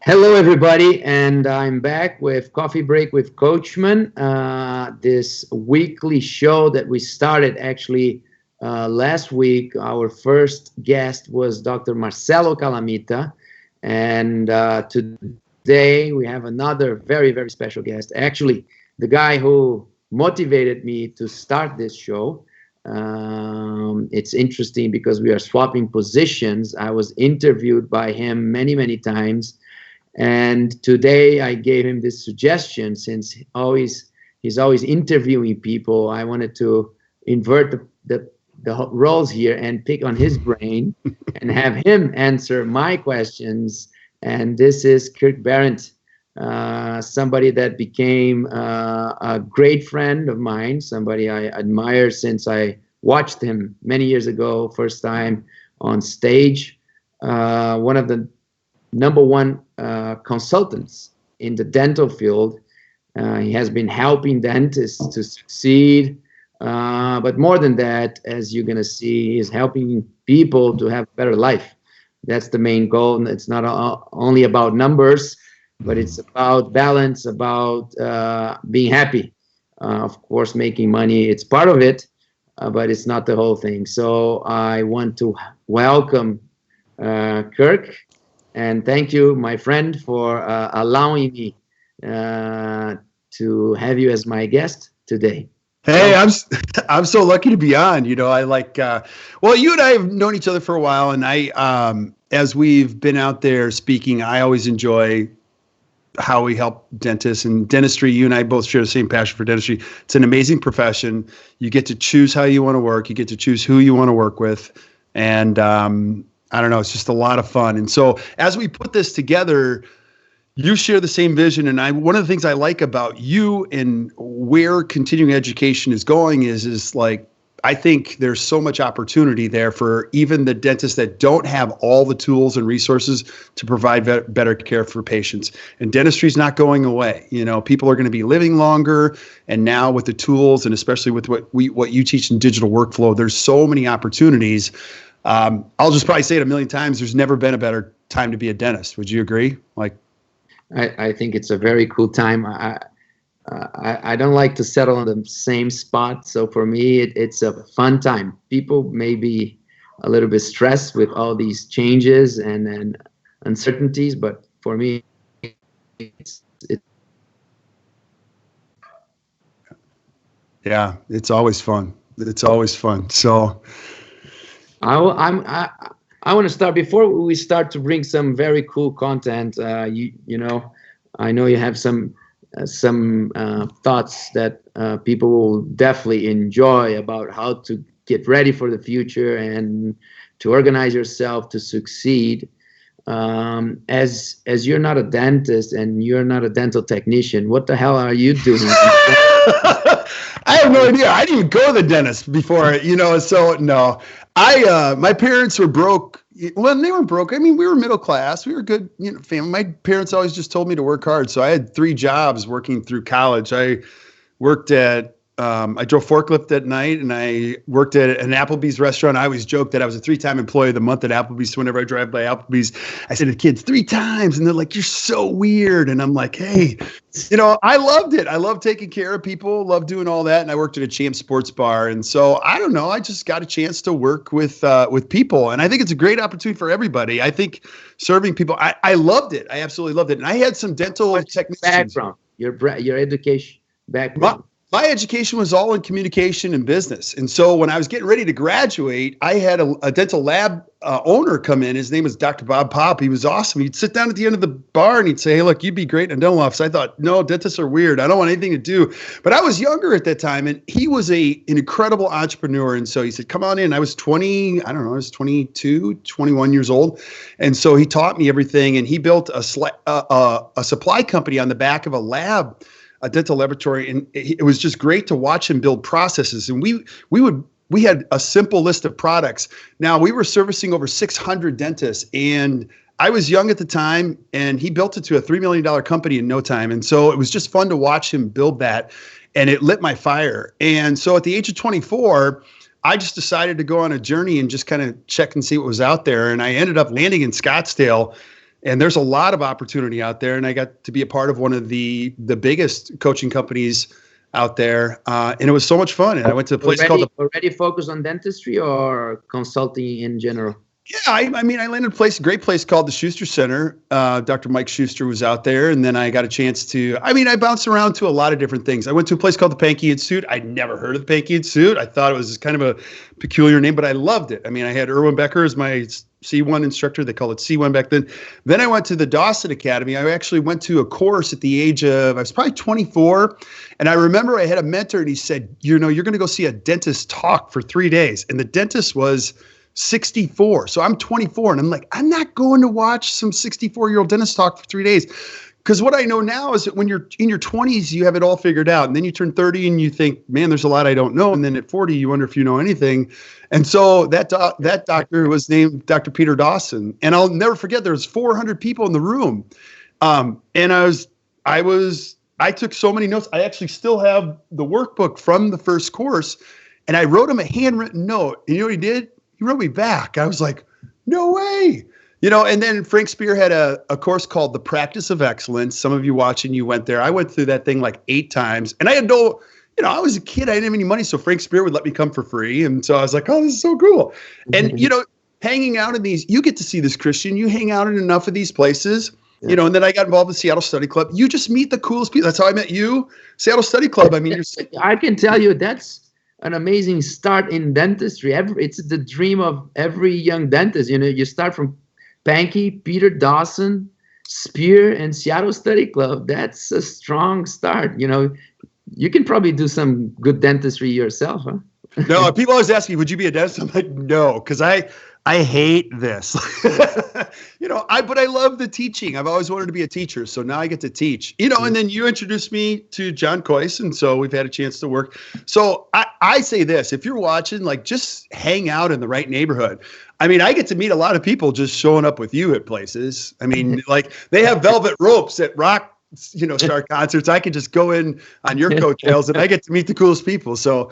Hello, everybody, and I'm back with Coffee Break with Coachman. This weekly show that we started actually last week. Our first guest was Dr. Marcelo Calamita, and today we have another very, very special guest. Actually, the guy who motivated me to start this show. It's interesting because we are swapping positions. I was interviewed by him many, many times. And today I gave him this suggestion, since he's always interviewing people. I wanted to invert the roles here and pick on his brain and have him answer my questions. And this is Kirk Behrendt, somebody that became a great friend of mine, somebody I admire since I watched him many years ago, first time on stage. One of the number one consultants in the dental field. He has been helping dentists to succeed. But more than that, as you're going to see, he's helping people to have a better life. That's the main goal. And it's not only about numbers, but it's about balance, about being happy. Of course, making money, it's part of it, but it's not the whole thing. So I want to welcome Kirk. And thank you, my friend, for allowing me to have you as my guest today. Hey, I'm so lucky to be on. I like. Well, you and I have known each other for a while, and as we've been out there speaking, I always enjoy how we help dentists and dentistry. You and I both share the same passion for dentistry. It's an amazing profession. You get to choose how you want to work. You get to choose who you want to work with, and I don't know, it's just a lot of fun. And so as we put this together, you share the same vision. And one of the things I like about you and where continuing education is going is like, I think there's so much opportunity there for even the dentists that don't have all the tools and resources to provide better care for patients. And dentistry is not going away. People are going to be living longer. And now with the tools, and especially with what you teach in digital workflow, there's so many opportunities. I'll just probably say it a million times. There's never been a better time to be a dentist. Would you agree? I think it's a very cool time. I don't like to settle on the same spot. So for me, it's a fun time. People may be a little bit stressed with all these changes and uncertainties, but for me, yeah, it's always fun. It's always fun. So. I want to start, before we start to bring some very cool content. I know you have some thoughts that people will definitely enjoy about how to get ready for the future and to organize yourself to succeed. As you're not a dentist and you're not a dental technician, what the hell are you doing? I have no idea. I didn't even go to the dentist before, so no. My parents were broke. Well, they weren't broke. I mean, we were middle class. We were good, family. My parents always just told me to work hard. So I had 3 jobs working through college. I worked at, I drove forklift at night, and I worked at an Applebee's restaurant. I always joke that I was a 3-time employee of the month at Applebee's. So whenever I drive by Applebee's, I say to the kids 3 times, and they're like, "You're so weird." And I'm like, "Hey, I loved it. I love taking care of people, love doing all that." And I worked at a Champ Sports Bar. And so I don't know, I just got a chance to work with people. And I think it's a great opportunity for everybody. I think serving people, I loved it. I absolutely loved it. And I had some dental technicians. Background, your education background. My education was all in communication and business. And so when I was getting ready to graduate, I had a dental lab owner come in. His name was Dr. Bob Pop. He was awesome. He'd sit down at the end of the bar and he'd say, "Hey, look, you'd be great in a dental office." I thought, no, dentists are weird. I don't want anything to do. But I was younger at that time, and he was an incredible entrepreneur. And so he said, "Come on in." I was 22, 21 years old. And so he taught me everything. And he built a supply company on the back of a dental laboratory, and it was just great to watch him build processes. And we had a simple list of products. Now, we were servicing over 600 dentists, and I was young at the time, and he built it to a $3 million company in no time. And so it was just fun to watch him build that, and it lit my fire. And so at the age of 24, I just decided to go on a journey and just kind of check and see what was out there. And I ended up landing in Scottsdale And there's a lot of opportunity out there. And I got to be a part of one of the biggest coaching companies out there. And it was so much fun. And I went to a place already focused on dentistry or consulting in general? Yeah, I mean, I landed a great place called the Schuster Center. Dr. Mike Schuster was out there, and then I got a chance to, I bounced around to a lot of different things. I went to a place called the Pankey Institute. I'd never heard of the Pankey Institute. I thought it was kind of a peculiar name, but I loved it. I mean, I had Erwin Becker as my C1 instructor. They called it C1 back then. Then I went to the Dawson Academy. I actually went to a course at the age of, I was probably 24. And I remember I had a mentor, and he said, you're going to go see a dentist talk for 3 days. And the dentist was 64. So I'm 24 and I'm like, I'm not going to watch some 64-year-old dentist talk for 3 days. Because what I know now is that when you're in your 20s, you have it all figured out. And then you turn 30 and you think, man, there's a lot I don't know. And then at 40, you wonder if you know anything. And so that doctor was named Dr. Peter Dawson. And I'll never forget, there was 400 people in the room. And I took so many notes. I actually still have the workbook from the first course. And I wrote him a handwritten note. And you know what he did? He wrote me back. I was like, no way. And then Frank Spear had a course called The Practice of Excellence. Some of you watching, you went there. I went through that thing like 8 times. And I had I was a kid. I didn't have any money. So Frank Spear would let me come for free. And so I was like, oh, this is so cool. And, hanging out in these, you get to see this, Christian. You hang out in enough of these places, and then I got involved in the Seattle Study Club. You just meet the coolest people. That's how I met you. Seattle Study Club. I mean, I can tell you that's an amazing start in dentistry. It's the dream of every young dentist. You start from Pankey, Peter Dawson, Spear, and Seattle Study Club. That's a strong start. You can probably do some good dentistry yourself, huh? No, people always ask me, would you be a dentist? I'm like, no, because I hate this. But I love the teaching. I've always wanted to be a teacher. So now I get to teach, and then you introduced me to John Coyce. And so we've had a chance to work. So I say this, if you're watching, just hang out in the right neighborhood. I mean, I get to meet a lot of people just showing up with you at places. I mean, they have velvet ropes at rock, star concerts. I can just go in on your coattails and I get to meet the coolest people. So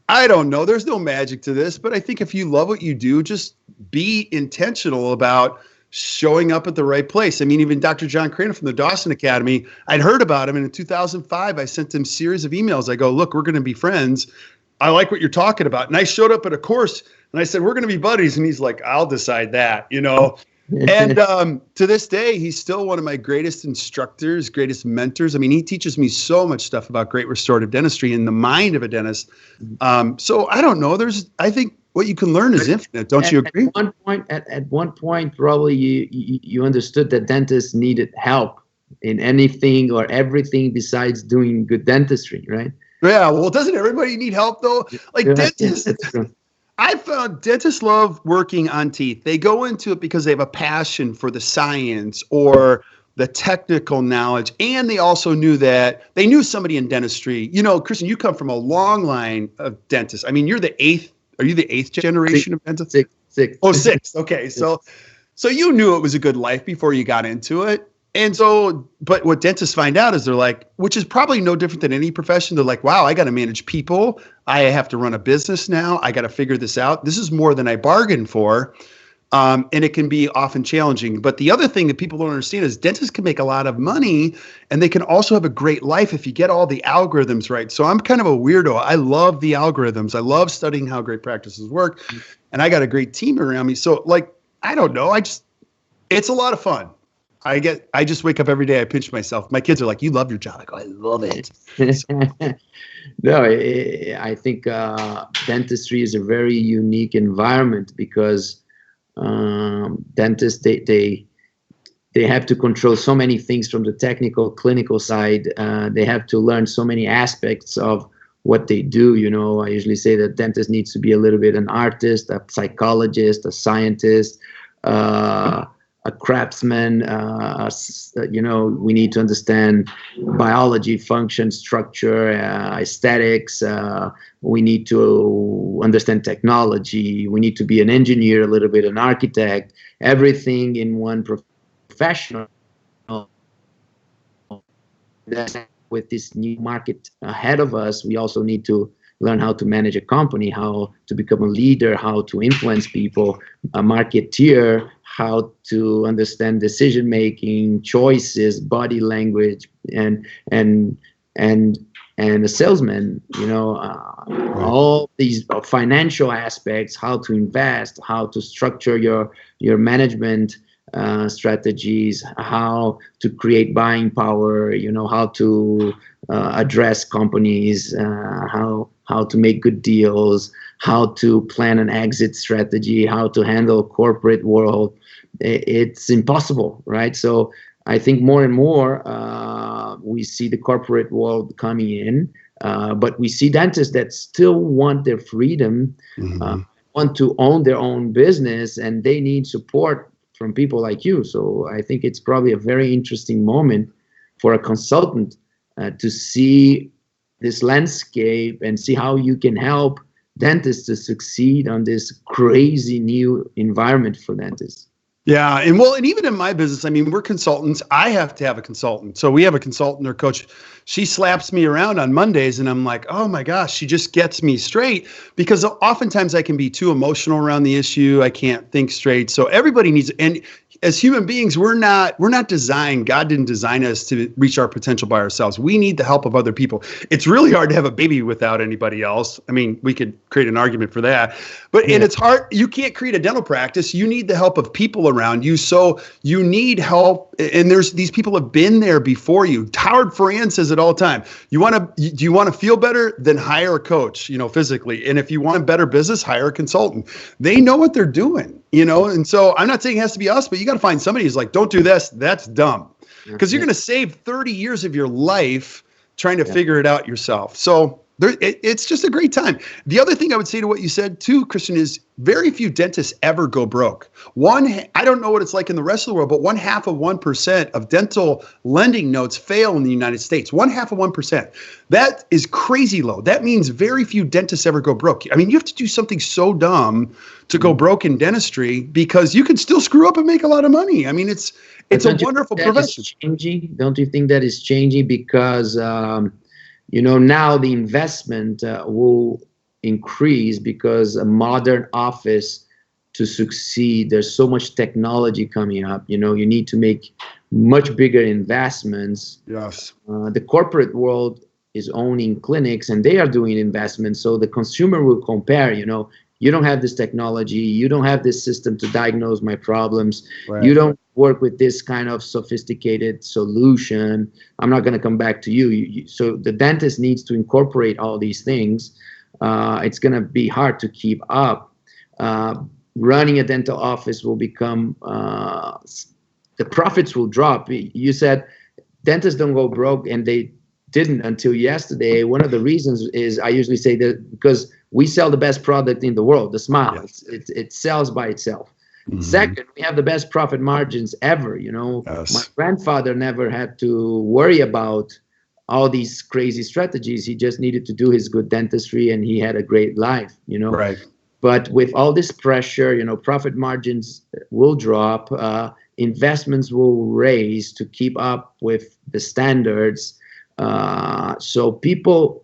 I don't know. There's no magic to this, but I think if you love what you do, just be intentional about showing up at the right place. I mean, even Dr. John Crane from the Dawson Academy, I'd heard about him. And in 2005, I sent him a series of emails. I go, look, we're going to be friends. I like what you're talking about. And I showed up at a course and I said, we're going to be buddies. And he's like, I'll decide that, And to this day, he's still one of my greatest instructors, greatest mentors. I mean, he teaches me so much stuff about great restorative dentistry and the mind of a dentist. So I don't know. I think what you can learn is infinite. Don't you agree? At one point, probably you understood that dentists needed help in anything or everything besides doing good dentistry, right? Yeah. Well, doesn't everybody need help though? Dentists. I found dentists love working on teeth. They go into it because they have a passion for the science or the technical knowledge. And they also knew somebody in dentistry. Christian, you come from a long line of dentists. I mean, are you the 8th generation of dentists? Six. Oh, 6. Okay. So you knew it was a good life before you got into it. And so, but what dentists find out is they're like, which is probably no different than any profession. They're like, wow, I got to manage people. I have to run a business now. I got to figure this out. This is more than I bargained for. And it can be often challenging. But the other thing that people don't understand is dentists can make a lot of money and they can also have a great life if you get all the algorithms right. So I'm kind of a weirdo. I love the algorithms. I love studying how great practices work. And I got a great team around me. So I don't know. It's a lot of fun. I just wake up every day. I pinch myself. My kids are like, you love your job. I go, I love it. No, I think dentistry is a very unique environment because dentists, they have to control so many things from the technical, clinical side. They have to learn so many aspects of what they do. I usually say that dentist needs to be a little bit an artist, a psychologist, a scientist, a craftsman. We need to understand biology, function, structure, aesthetics. We need to understand technology. We need to be an engineer, a little bit an architect, everything in one professional. With this new market ahead of us, we also need to learn how to manage a company, how to become a leader, how to influence people, a marketeer, how to understand decision making, choices, body language, and a salesman, all these financial aspects, how to invest, how to structure your management strategies, how to create buying power, how to address companies, how to make good deals, how to plan an exit strategy, how to handle corporate world. It's impossible, right? So I think more and more we see the corporate world coming in, but we see dentists that still want their freedom, want to own their own business, and they need support from people like you. So I think it's probably a very interesting moment for a consultant to see this landscape and see how you can help dentists to succeed on this crazy new environment for dentists. Yeah. And even in my business, I mean, we're consultants. I have to have a consultant. So we have a consultant or coach. She slaps me around on Mondays and I'm like, oh my gosh, she just gets me straight, because oftentimes I can be too emotional around the issue. I can't think straight. So everybody needs, and as human beings, we're not designed. God didn't design us to reach our potential by ourselves. We need the help of other people. It's really hard to have a baby without anybody else. I mean, we could create an argument for that, and it's hard. You can't create a dental practice. You need the help of people around you. So you need help. And these people have been there before you. Howard Ferrand says it all the time. Do you want to feel better? Then hire a coach, physically. And if you want a better business, hire a consultant. They know what they're doing, and so I'm not saying it has to be us, but you got to find somebody who's like, don't do this. That's dumb. Because you're going to save 30 years of your life trying to figure it out yourself. So it's just a great time. The other thing I would say to what you said too, Christian, is very few dentists ever go broke. I don't know what it's like in the rest of the world, but 0.5% of dental lending notes fail in the United States. 0.5%. That is crazy low. That means very few dentists ever go broke. I mean, you have to do something so dumb to go broke in dentistry, because you can still screw up and make a lot of money. I mean, it's a wonderful profession. Don't you think that is changing? Because now the investment will increase, because a modern office, to succeed, there's so much technology coming up. You need to make much bigger investments. Yes. The corporate world is owning clinics and they are doing investments. So the consumer will compare, you don't have this technology. You don't have this system to diagnose my problems. Right. You don't work with this kind of sophisticated solution. I'm not going to come back to you. So the dentist needs to incorporate all these things. It's going to be hard to keep up. Running a dental office will become, the profits will drop. You said dentists don't go broke, and they didn't until yesterday. One of the reasons is, I usually say that because we sell the best product in the world, the smile. Yes. It sells by itself. Mm-hmm. Second, we have the best profit margins ever. Yes. My grandfather never had to worry about all these crazy strategies. He just needed to do his good dentistry and he had a great life, Right. But with all this pressure, profit margins will drop, investments will raise to keep up with the standards. So people,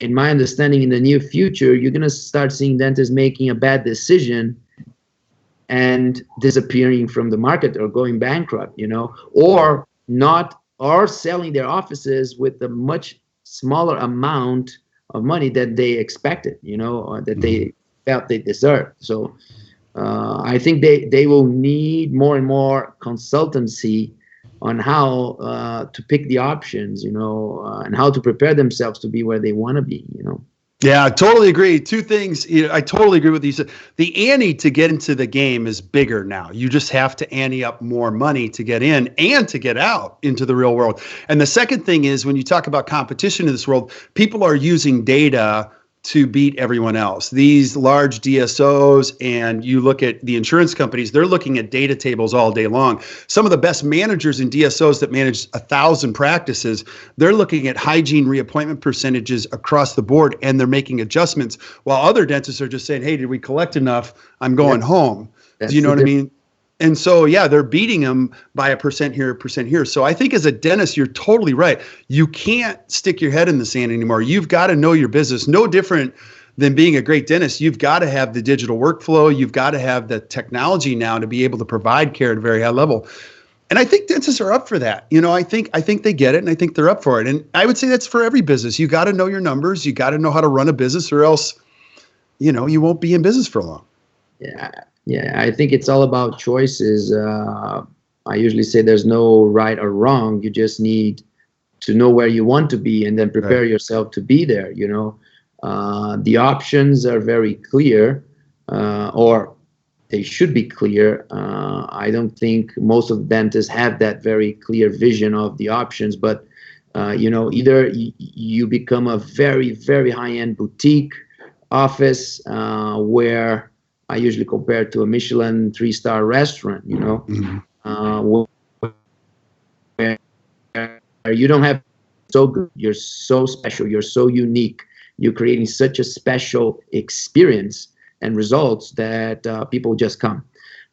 in my understanding, in the near future, you're going to start seeing dentists making a bad decision and disappearing from the market or going bankrupt, or selling their offices with a much smaller amount of money that they expected, or that they felt they deserved. So I think they will need more and more consultancy on how to pick the options, and how to prepare themselves to be where they want to be, Yeah, I totally agree. Two things. I totally agree with you. The ante to get into the game is bigger now. You just have to ante up more money to get in and to get out into the real world. And the second thing is, when you talk about competition in this world, people are using data to beat everyone else. These large DSOs, and you look at the insurance companies, they're looking at data tables all day long. Some of the best managers in DSOs that manage 1,000 practices, they're looking at hygiene reappointment percentages across the board, and they're making adjustments, while other dentists are just saying, hey, did we collect enough? I'm going home. Do you know what I mean? And so, yeah, they're beating them by 1% here, 1% here. So I think as a dentist, you're totally right. You can't stick your head in the sand anymore. You've got to know your business. No different than being a great dentist. You've got to have the digital workflow. You've got to have the technology now to be able to provide care at a very high level. And I think dentists are up for that. I think they get it, and I think they're up for it. And I would say that's for every business. You got to know your numbers. You got to know how to run a business, or else, you won't be in business for long. Yeah, I think it's all about choices. I usually say there's no right or wrong. You just need to know where you want to be and then prepare yourself to be there. The options are very clear, or they should be clear. I don't think most of the dentists have that very clear vision of the options, but either you become a very, very high-end boutique office where I usually compare it to a Michelin 3-star restaurant, where you don't have so good, you're so special, you're so unique, you're creating such a special experience and results that people just come.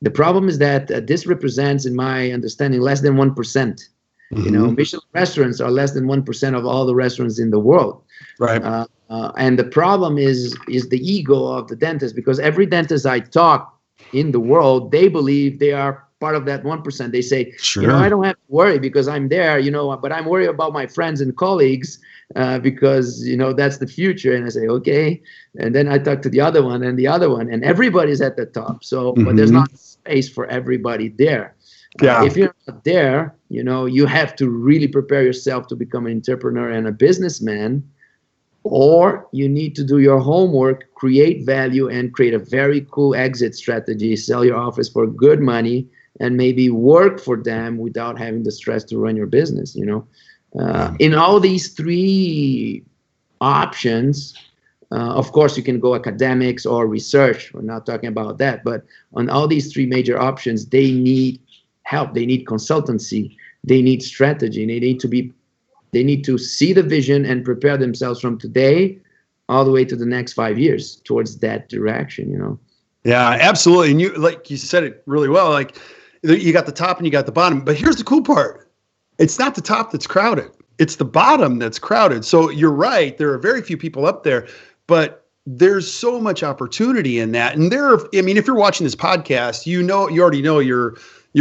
The problem is that this represents, in my understanding, less than 1%. Michelin restaurants are less than 1% of all the restaurants in the world. Right. And the problem is the ego of the dentist, because every dentist I talk in the world, they believe they are part of that 1%. They say, sure, I don't have to worry because I'm there, but I'm worried about my friends and colleagues because, that's the future. And I say, okay. And then I talk to the other one and the other one, and everybody's at the top. So, but there's not space for everybody there. Yeah. If you're not there, you have to really prepare yourself to become an entrepreneur and a businessman, or you need to do your homework, create value, and create a very cool exit strategy, sell your office for good money, and maybe work for them without having the stress to run your business. In all these three options, of course, you can go academics or research. We're not talking about that. But on all these three major options, they need help. They need consultancy. They need strategy. They need to see the vision and prepare themselves from today all the way to the next 5 years towards that direction. Yeah, absolutely. And you said it really well. Like, you got the top and you got the bottom. But here's the cool part. It's not the top that's crowded. It's the bottom that's crowded. So you're right. There are very few people up there, but there's so much opportunity in that. And if you're watching this podcast, you already know you're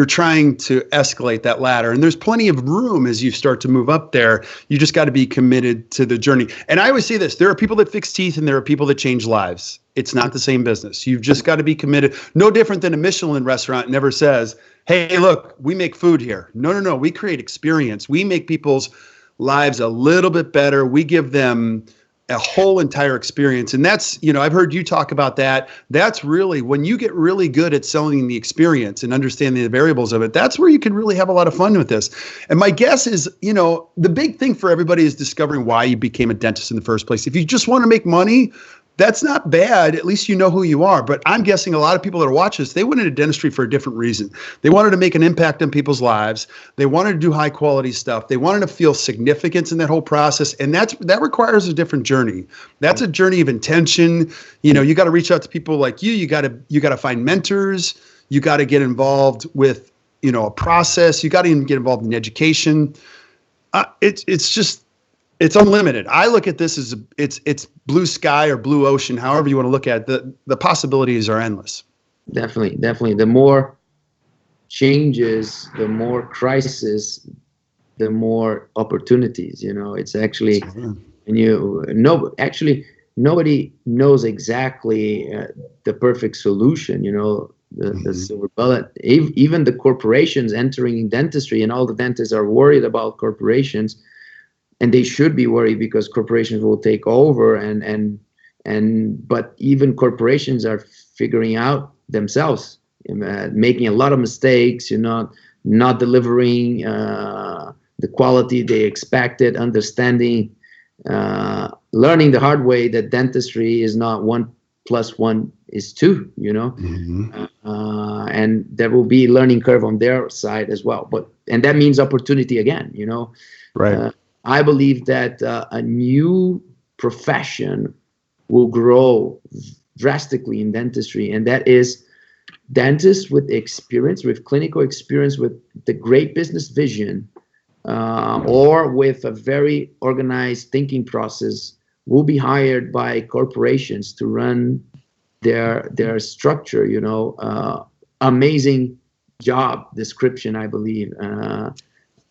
trying to escalate that ladder, and there's plenty of room as you start to move up there. You just got to be committed to the journey. And I always say this, there are people that fix teeth and there are people that change lives. It's not the same business. You've just got to be committed. No different than a Michelin restaurant never says, hey, look, we make food here. No. We create experience. We make people's lives a little bit better. We give them a whole entire experience. And that's, I've heard you talk about that. That's really, when you get really good at selling the experience and understanding the variables of it, that's where you can really have a lot of fun with this. And my guess is, the big thing for everybody is discovering why you became a dentist in the first place. If you just want to make money, that's not bad. At least you know who you are. But I'm guessing a lot of people that are watching this, they went into dentistry for a different reason. They wanted to make an impact on people's lives. They wanted to do high quality stuff. They wanted to feel significance in that whole process. And that requires a different journey. That's a journey of intention. You got to reach out to people like you. You got to find mentors. You got to get involved with, a process. You got to even get involved in education. It's unlimited. I look at this as it's blue sky or blue ocean, however you want to look at it. The possibilities are endless. Definitely. The more changes, the more crisis, the more opportunities. It's actually, nobody knows exactly the perfect solution. The silver bullet. Even the corporations entering dentistry, and all the dentists are worried about corporations. And they should be worried because corporations will take over, but even corporations are figuring out themselves, making a lot of mistakes, not delivering the quality they expected, understanding, learning the hard way that dentistry is not 1 + 1 is 2, and there will be learning curve on their side as well. And that means opportunity again, Right. I believe that a new profession will grow drastically in dentistry, and that is dentists with experience, with clinical experience, with the great business vision, or with a very organized thinking process, will be hired by corporations to run their structure. Amazing job description, I believe,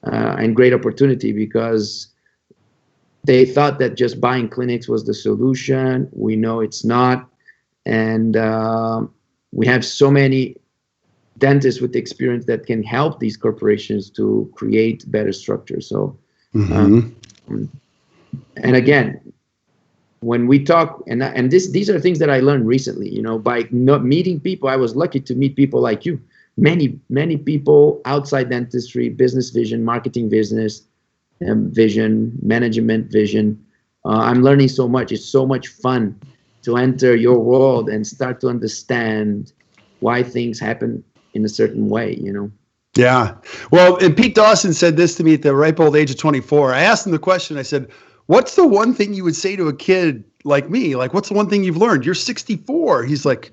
and great opportunity, because they thought that just buying clinics was the solution. We know it's not. And we have so many dentists with experience that can help these corporations to create better structures. So, and again, when we talk, and these are things that I learned recently, by not meeting people. I was lucky to meet people like you. Many people outside dentistry, business vision, marketing business, vision, management vision. I'm learning so much. It's so much fun to enter your world and start to understand why things happen in a certain way, Yeah. Well, and Pete Dawson said this to me at the ripe old age of 24. I asked him the question. I said, what's the one thing you would say to a kid like me? Like, what's the one thing you've learned? You're 64. He's like,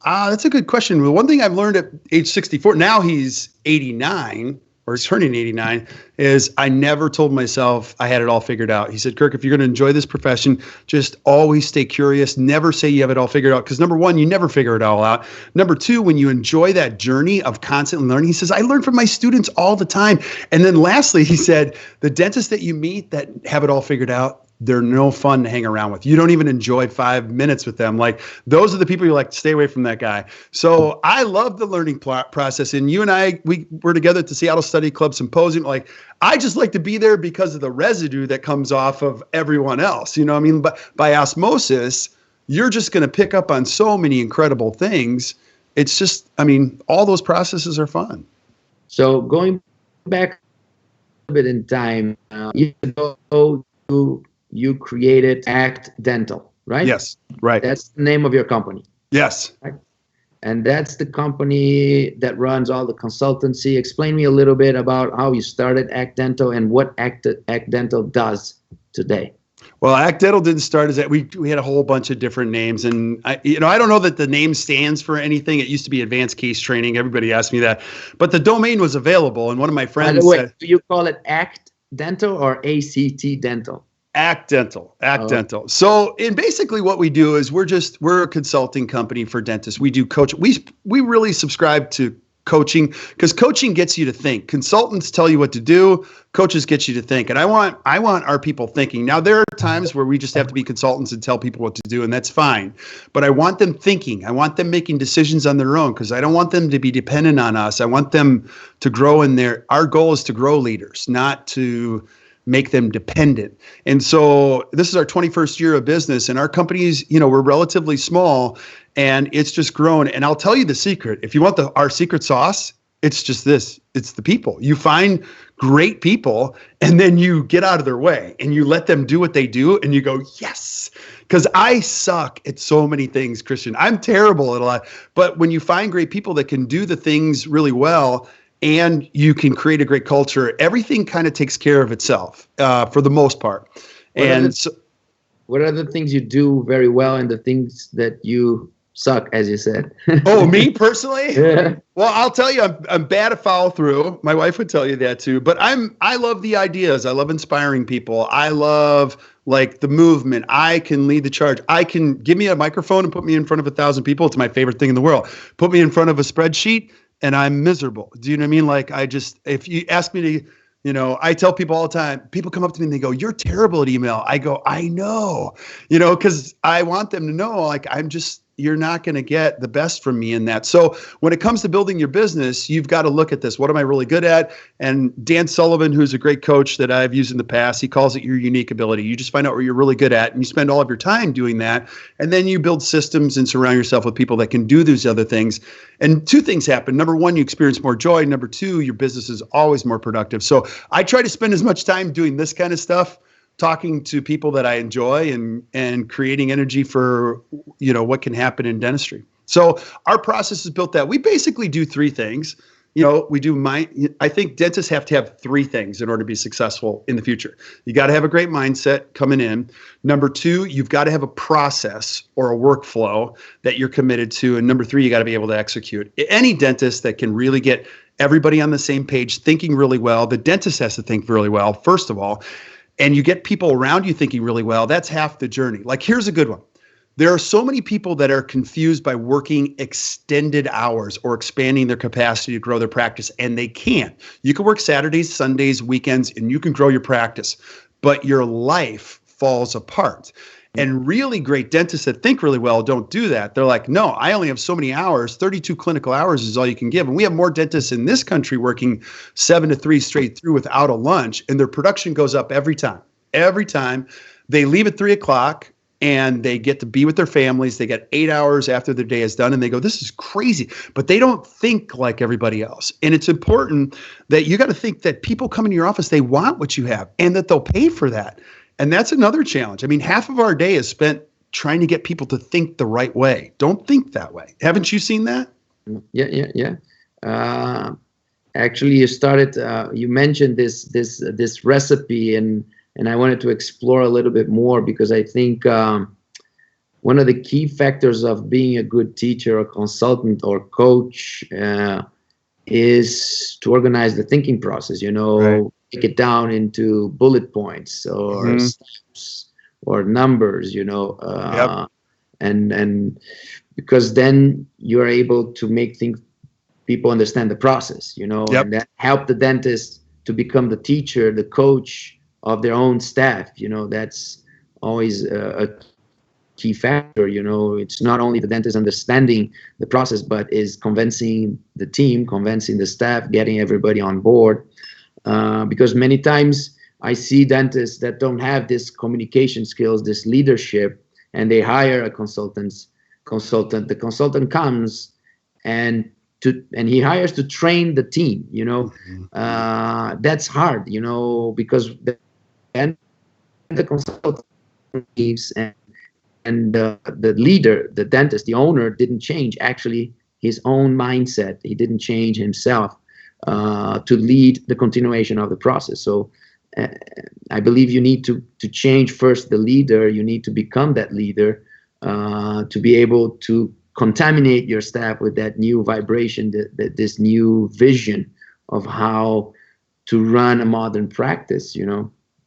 that's a good question. The one thing I've learned at age 64, now he's 89, or he's turning 89, is I never told myself I had it all figured out. He said, Kirk, if you're going to enjoy this profession, just always stay curious. Never say you have it all figured out, because number one, you never figure it all out. Number two, when you enjoy that journey of constantly learning, he says, I learn from my students all the time. And then lastly, he said, the dentists that you meet that have it all figured out, they're no fun to hang around with. You don't even enjoy 5 minutes with them. Like, those are the people you're like, stay away from that guy. So I love the learning process. And you and I, we were together at the Seattle Study Club Symposium. Like, I just like to be there because of the residue that comes off of everyone else. You know what I mean? But by osmosis, you're just going to pick up on so many incredible things. It's just, all those processes are fun. So going back a bit in time, you created Act Dental, right? Yes, right. That's the name of your company. Yes. Right? And that's the company that runs all the consultancy. Explain me a little bit about how you started Act Dental and what Act Dental does today. Well, Act Dental didn't start as that. We had a whole bunch of different names, and I don't know that the name stands for anything. It used to be Advanced Case Training. Everybody asked me that, but the domain was available, and one of my friends. By the way, do you call it Act Dental or ACT Dental? Act Dental. Dental. So, and basically what we do is we're a consulting company for dentists. We do coach. We really subscribe to coaching, because coaching gets you to think. Consultants tell you what to do. Coaches get you to think. And I want our people thinking. Now, there are times where we just have to be consultants and tell people what to do, and that's fine. But I want them thinking. I want them making decisions on their own, because I don't want them to be dependent on us. I want them to grow our goal is to grow leaders, not to make them dependent. And so this is our 21st year of business, and our companies, we're relatively small, and it's just grown. And I'll tell you the secret. If you want our secret sauce, it's just this. It's the people. You find great people, and then you get out of their way and you let them do what they do, and you go, yes. Because I suck at so many things, Christian. I'm terrible at a lot. But when you find great people that can do the things really well, and you can create a great culture, everything kind of takes care of itself for the most part. What are the things you do very well and the things that you suck, as you said? Oh, me personally? Yeah. Well, I'll tell you, I'm bad at follow through. My wife would tell you that too. But I love the ideas. I love inspiring people. I love the movement. I can lead the charge. I can give me a microphone and put me in front of 1,000 people. It's my favorite thing in the world. Put me in front of a spreadsheet, and I'm miserable. Do you know what I mean? If you ask me to, I tell people all the time, people come up to me and they go, you're terrible at email. I go, I know, because I want them to know, you're not going to get the best from me in that. So when it comes to building your business, you've got to look at this. What am I really good at? And Dan Sullivan, who's a great coach that I've used in the past, he calls it your unique ability. You just find out what you're really good at, and you spend all of your time doing that. And then you build systems and surround yourself with people that can do these other things. And two things happen. Number one, you experience more joy. Number two, your business is always more productive. So I try to spend as much time doing this kind of stuff, talking to people that I enjoy, and creating energy for, what can happen in dentistry. So our process is built that we basically do three things. we do I think dentists have to have three things in order to be successful in the future. You got to have a great mindset coming in. Number two, you've got to have a process or a workflow that you're committed to. And number three, you got to be able to execute. Any dentist that can really get everybody on the same page, thinking really well, the dentist has to think really well, first of all, and you get people around you thinking really well, that's half the journey. Like, here's a good one. There are so many people that are confused by working extended hours or expanding their capacity to grow their practice, and they can't. You can work Saturdays, Sundays, weekends, and you can grow your practice, but your life falls apart. And really great dentists that think really well don't do that. They're like, no, I only have so many hours. 32 clinical hours is all you can give. And we have more dentists in this country working 7 to 3 straight through without a lunch, and their production goes up every time. Every time. They leave at 3 o'clock. And they get to be with their families. They get 8 hours after their day is done, and they go, this is crazy. But they don't think like everybody else. And it's important that you got to think that people come into your office, they want what you have, and that they'll pay for that. And that's another challenge. I mean, half of our day is spent trying to get people to think the right way. Don't think that way. Haven't you seen that? Yeah. Actually, you mentioned this recipe, and I wanted to explore a little bit more, because I think one of the key factors of being a good teacher or consultant or coach is to organize the thinking process, Right. Take it down into bullet points or steps or numbers, Yep. and because then you're able to make people understand the process, Yep. and that help the dentist to become the teacher, the coach of their own staff. That's always a key factor. It's not only the dentist understanding the process, but is convincing the team, convincing the staff, getting everybody on board. Because many times I see dentists that don't have this communication skills, this leadership, and they hire a consultant. The consultant comes and he hires to train the team. That's hard. Because then the consultant leaves, and the leader, the dentist, the owner, didn't change actually his own mindset. He didn't change himself to lead the continuation of the process. So I believe you need to change first the leader. You need to become that leader to be able to contaminate your staff with that new vibration, this new vision of how to run a modern practice.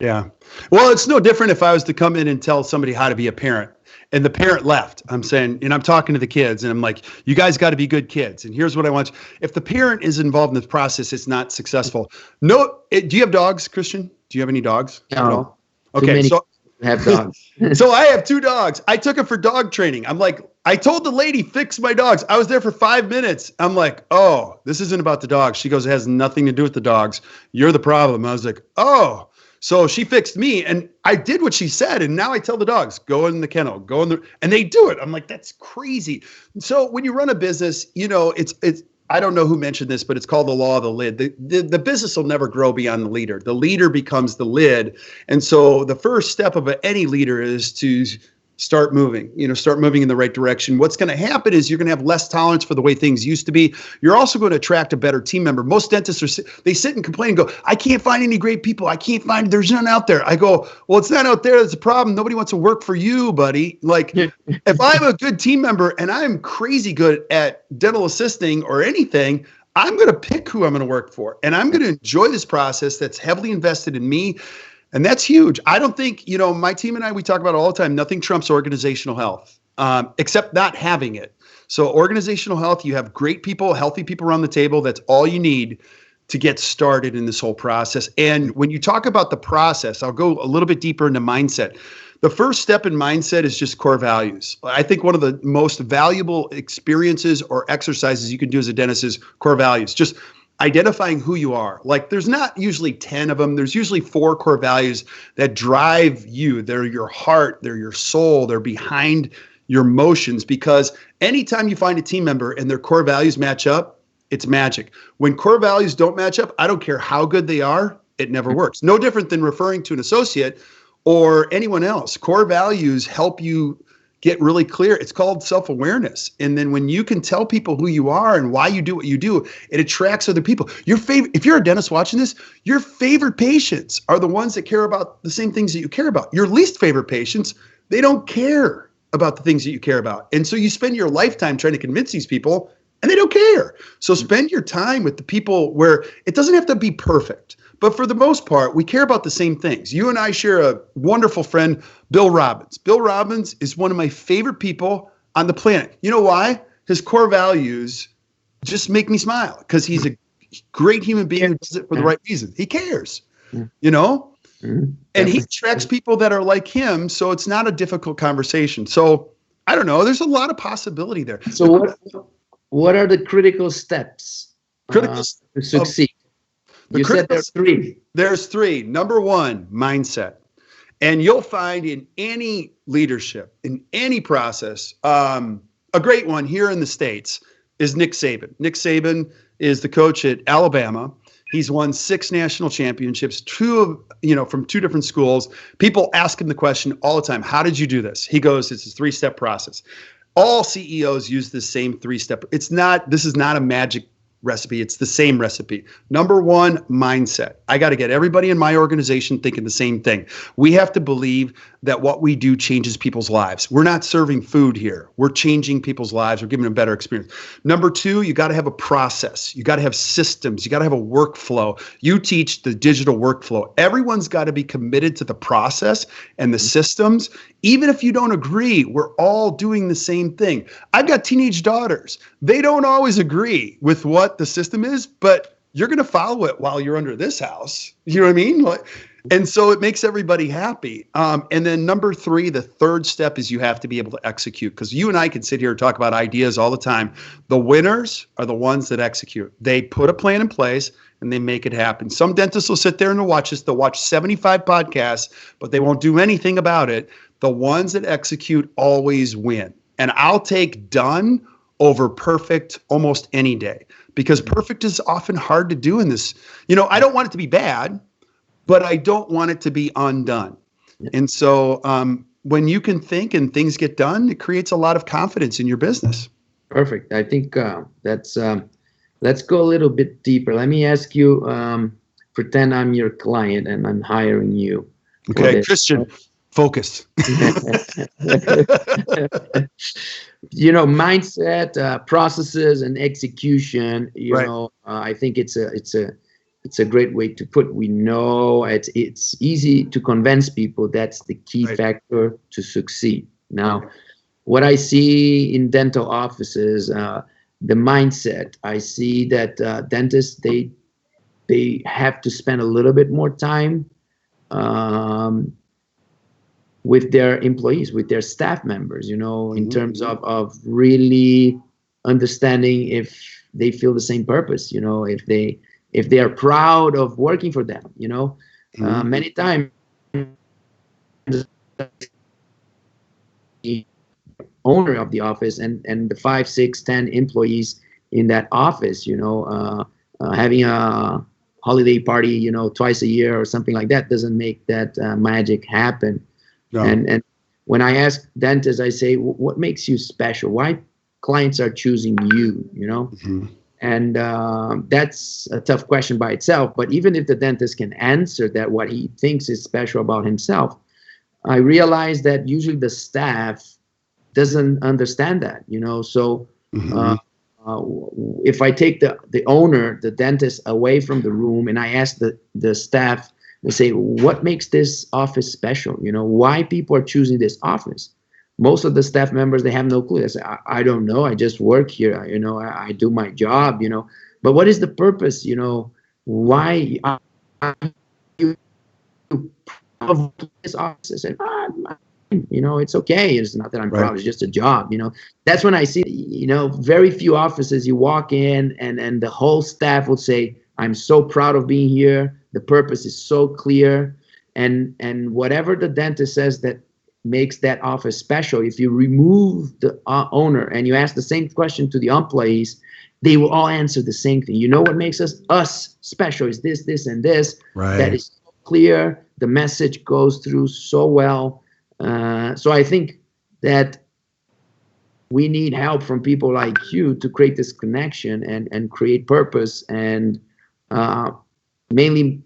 Yeah. Well, it's no different if I was to come in and tell somebody how to be a parent, and the parent left. I'm saying, and I'm talking to the kids, and I'm like, you guys got to be good kids. And here's what I want you. If the parent is involved in this process, it's not successful. No. Do you have dogs, Christian? Do you have any dogs? No. Okay. So have dogs. So I have 2 dogs. I took them for dog training. I'm like, I told the lady, fix my dogs. I was there for 5 minutes. I'm like, oh, this isn't about the dogs. She goes, it has nothing to do with the dogs. You're the problem. I was like, oh. So she fixed me, and I did what she said, and now I tell the dogs, go in the kennel, and they do it. I'm like, that's crazy. So when you run a business, it's I don't know who mentioned this, but it's called the law of the lid. The business will never grow beyond the leader. The leader becomes the lid. And so the first step of any leader is to start moving in the right direction. What's going to happen is you're going to have less tolerance for the way things used to be. You're also going to attract a better team member. Most dentists they sit and complain and go, I can't find any great people. There's none out there. I go, well, it's not out there. That's a problem. Nobody wants to work for you, buddy. Like if I'm a good team member and I'm crazy good at dental assisting or anything, I'm going to pick who I'm going to work for. And I'm going to enjoy this process that's heavily invested in me. And that's huge. I don't think, my team and I, we talk about it all the time. Nothing trumps organizational health, except not having it. So organizational health, you have great people, healthy people around the table. That's all you need to get started in this whole process. And when you talk about the process, I'll go a little bit deeper into mindset. The first step in mindset is just core values. I think one of the most valuable experiences or exercises you can do as a dentist is core values. Just identifying who you are. Like there's not usually 10 of them. There's usually 4 core values that drive you. They're your heart, they're your soul, they're behind your motions, because anytime you find a team member and their core values match up, it's magic. When core values don't match up, I don't care how good they are, it never works. No different than referring to an associate or anyone else. Core values help you get really clear. It's called self-awareness. And then when you can tell people who you are and why you do what you do, it attracts other people. If you're a dentist watching this, your favorite patients are the ones that care about the same things that you care about. Your least favorite patients, they don't care about the things that you care about. And so you spend your lifetime trying to convince these people, and they don't care. So spend your time with the people where it doesn't have to be perfect. But for the most part, we care about the same things. You and I share a wonderful friend, Bill Robbins. Bill Robbins is one of my favorite people on the planet. You know why? His core values just make me smile because he's a great human being who does it for the right reason. He cares, you know? And he attracts people that are like him, so it's not a difficult conversation. So I don't know. There's a lot of possibility there. So what are the critical steps to succeed? You said there's three. There's three. Number one, mindset. And you'll find in any leadership, in any process, a great one here in the States is Nick Saban. Nick Saban is the coach at Alabama. He's won 6 national championships, from 2 different schools. People ask him the question all the time, how did you do this? He goes, it's a 3-step process. All CEOs use the same 3-step. This is not a magic recipe. It's the same recipe. Number one, mindset. I got to get everybody in my organization thinking the same thing. We have to believe that what we do changes people's lives. We're not serving food here. We're changing people's lives. We're giving them a better experience. Number two, you got to have a process. You got to have systems. You got to have a workflow. You teach the digital workflow. Everyone's got to be committed to the process and the systems. Even if you don't agree, we're all doing the same thing. I've got teenage daughters. They don't always agree with what the system is, but you're going to follow it while you're under this house. You know what I mean? And so it makes everybody happy. And then number three, the third step is you have to be able to execute, because you and I can sit here and talk about ideas all the time. The winners are the ones that execute. They put a plan in place and they make it happen. Some dentists will sit there and they'll watch this. They'll watch 75 podcasts, but they won't do anything about it. The ones that execute always win. And I'll take done over perfect almost any day, because perfect is often hard to do in this. I don't want it to be bad, but I don't want it to be undone. And so when you can think and things get done, it creates a lot of confidence in your business. Perfect. I think let's go a little bit deeper. Let me ask you, pretend I'm your client and I'm hiring you. Okay, Christian, focus. Mindset, processes, and execution. I think it's a great way to put. We know it's easy to convince people that's the key factor to succeed. Now, what I see in dental offices, the mindset, I see that dentists they have to spend a little bit more time with their employees, with their staff members, in terms of really understanding if they feel the same purpose, if they are proud of working for them, many times the owner of the office and the 5, 6, 10 employees in that office, having a holiday party, twice a year or something like that doesn't make that magic happen. No. And when I ask dentists, I say, what makes you special? Why clients are choosing you, And that's a tough question by itself. But even if the dentist can answer that, what he thinks is special about himself, I realize that usually the staff doesn't understand that, So if I take the owner, the dentist, away from the room and I ask the staff, they say, what makes this office special? Why people are choosing this office? Most of the staff members, they have no clue. They say, I don't know. I just work here. I do my job, But what is the purpose? Why are you of this office? I said, it's okay. It's not that I'm proud. It's just a job, That's when I see, very few offices you walk in and the whole staff will say, I'm so proud of being here. The purpose is so clear. And whatever the dentist says that makes that office special, if you remove the owner and you ask the same question to the employees, they will all answer the same thing. What makes us special is this, this, and this. Right. That is so clear. The message goes through so well. So I think that we need help from people like you to create this connection and create purpose, and mainly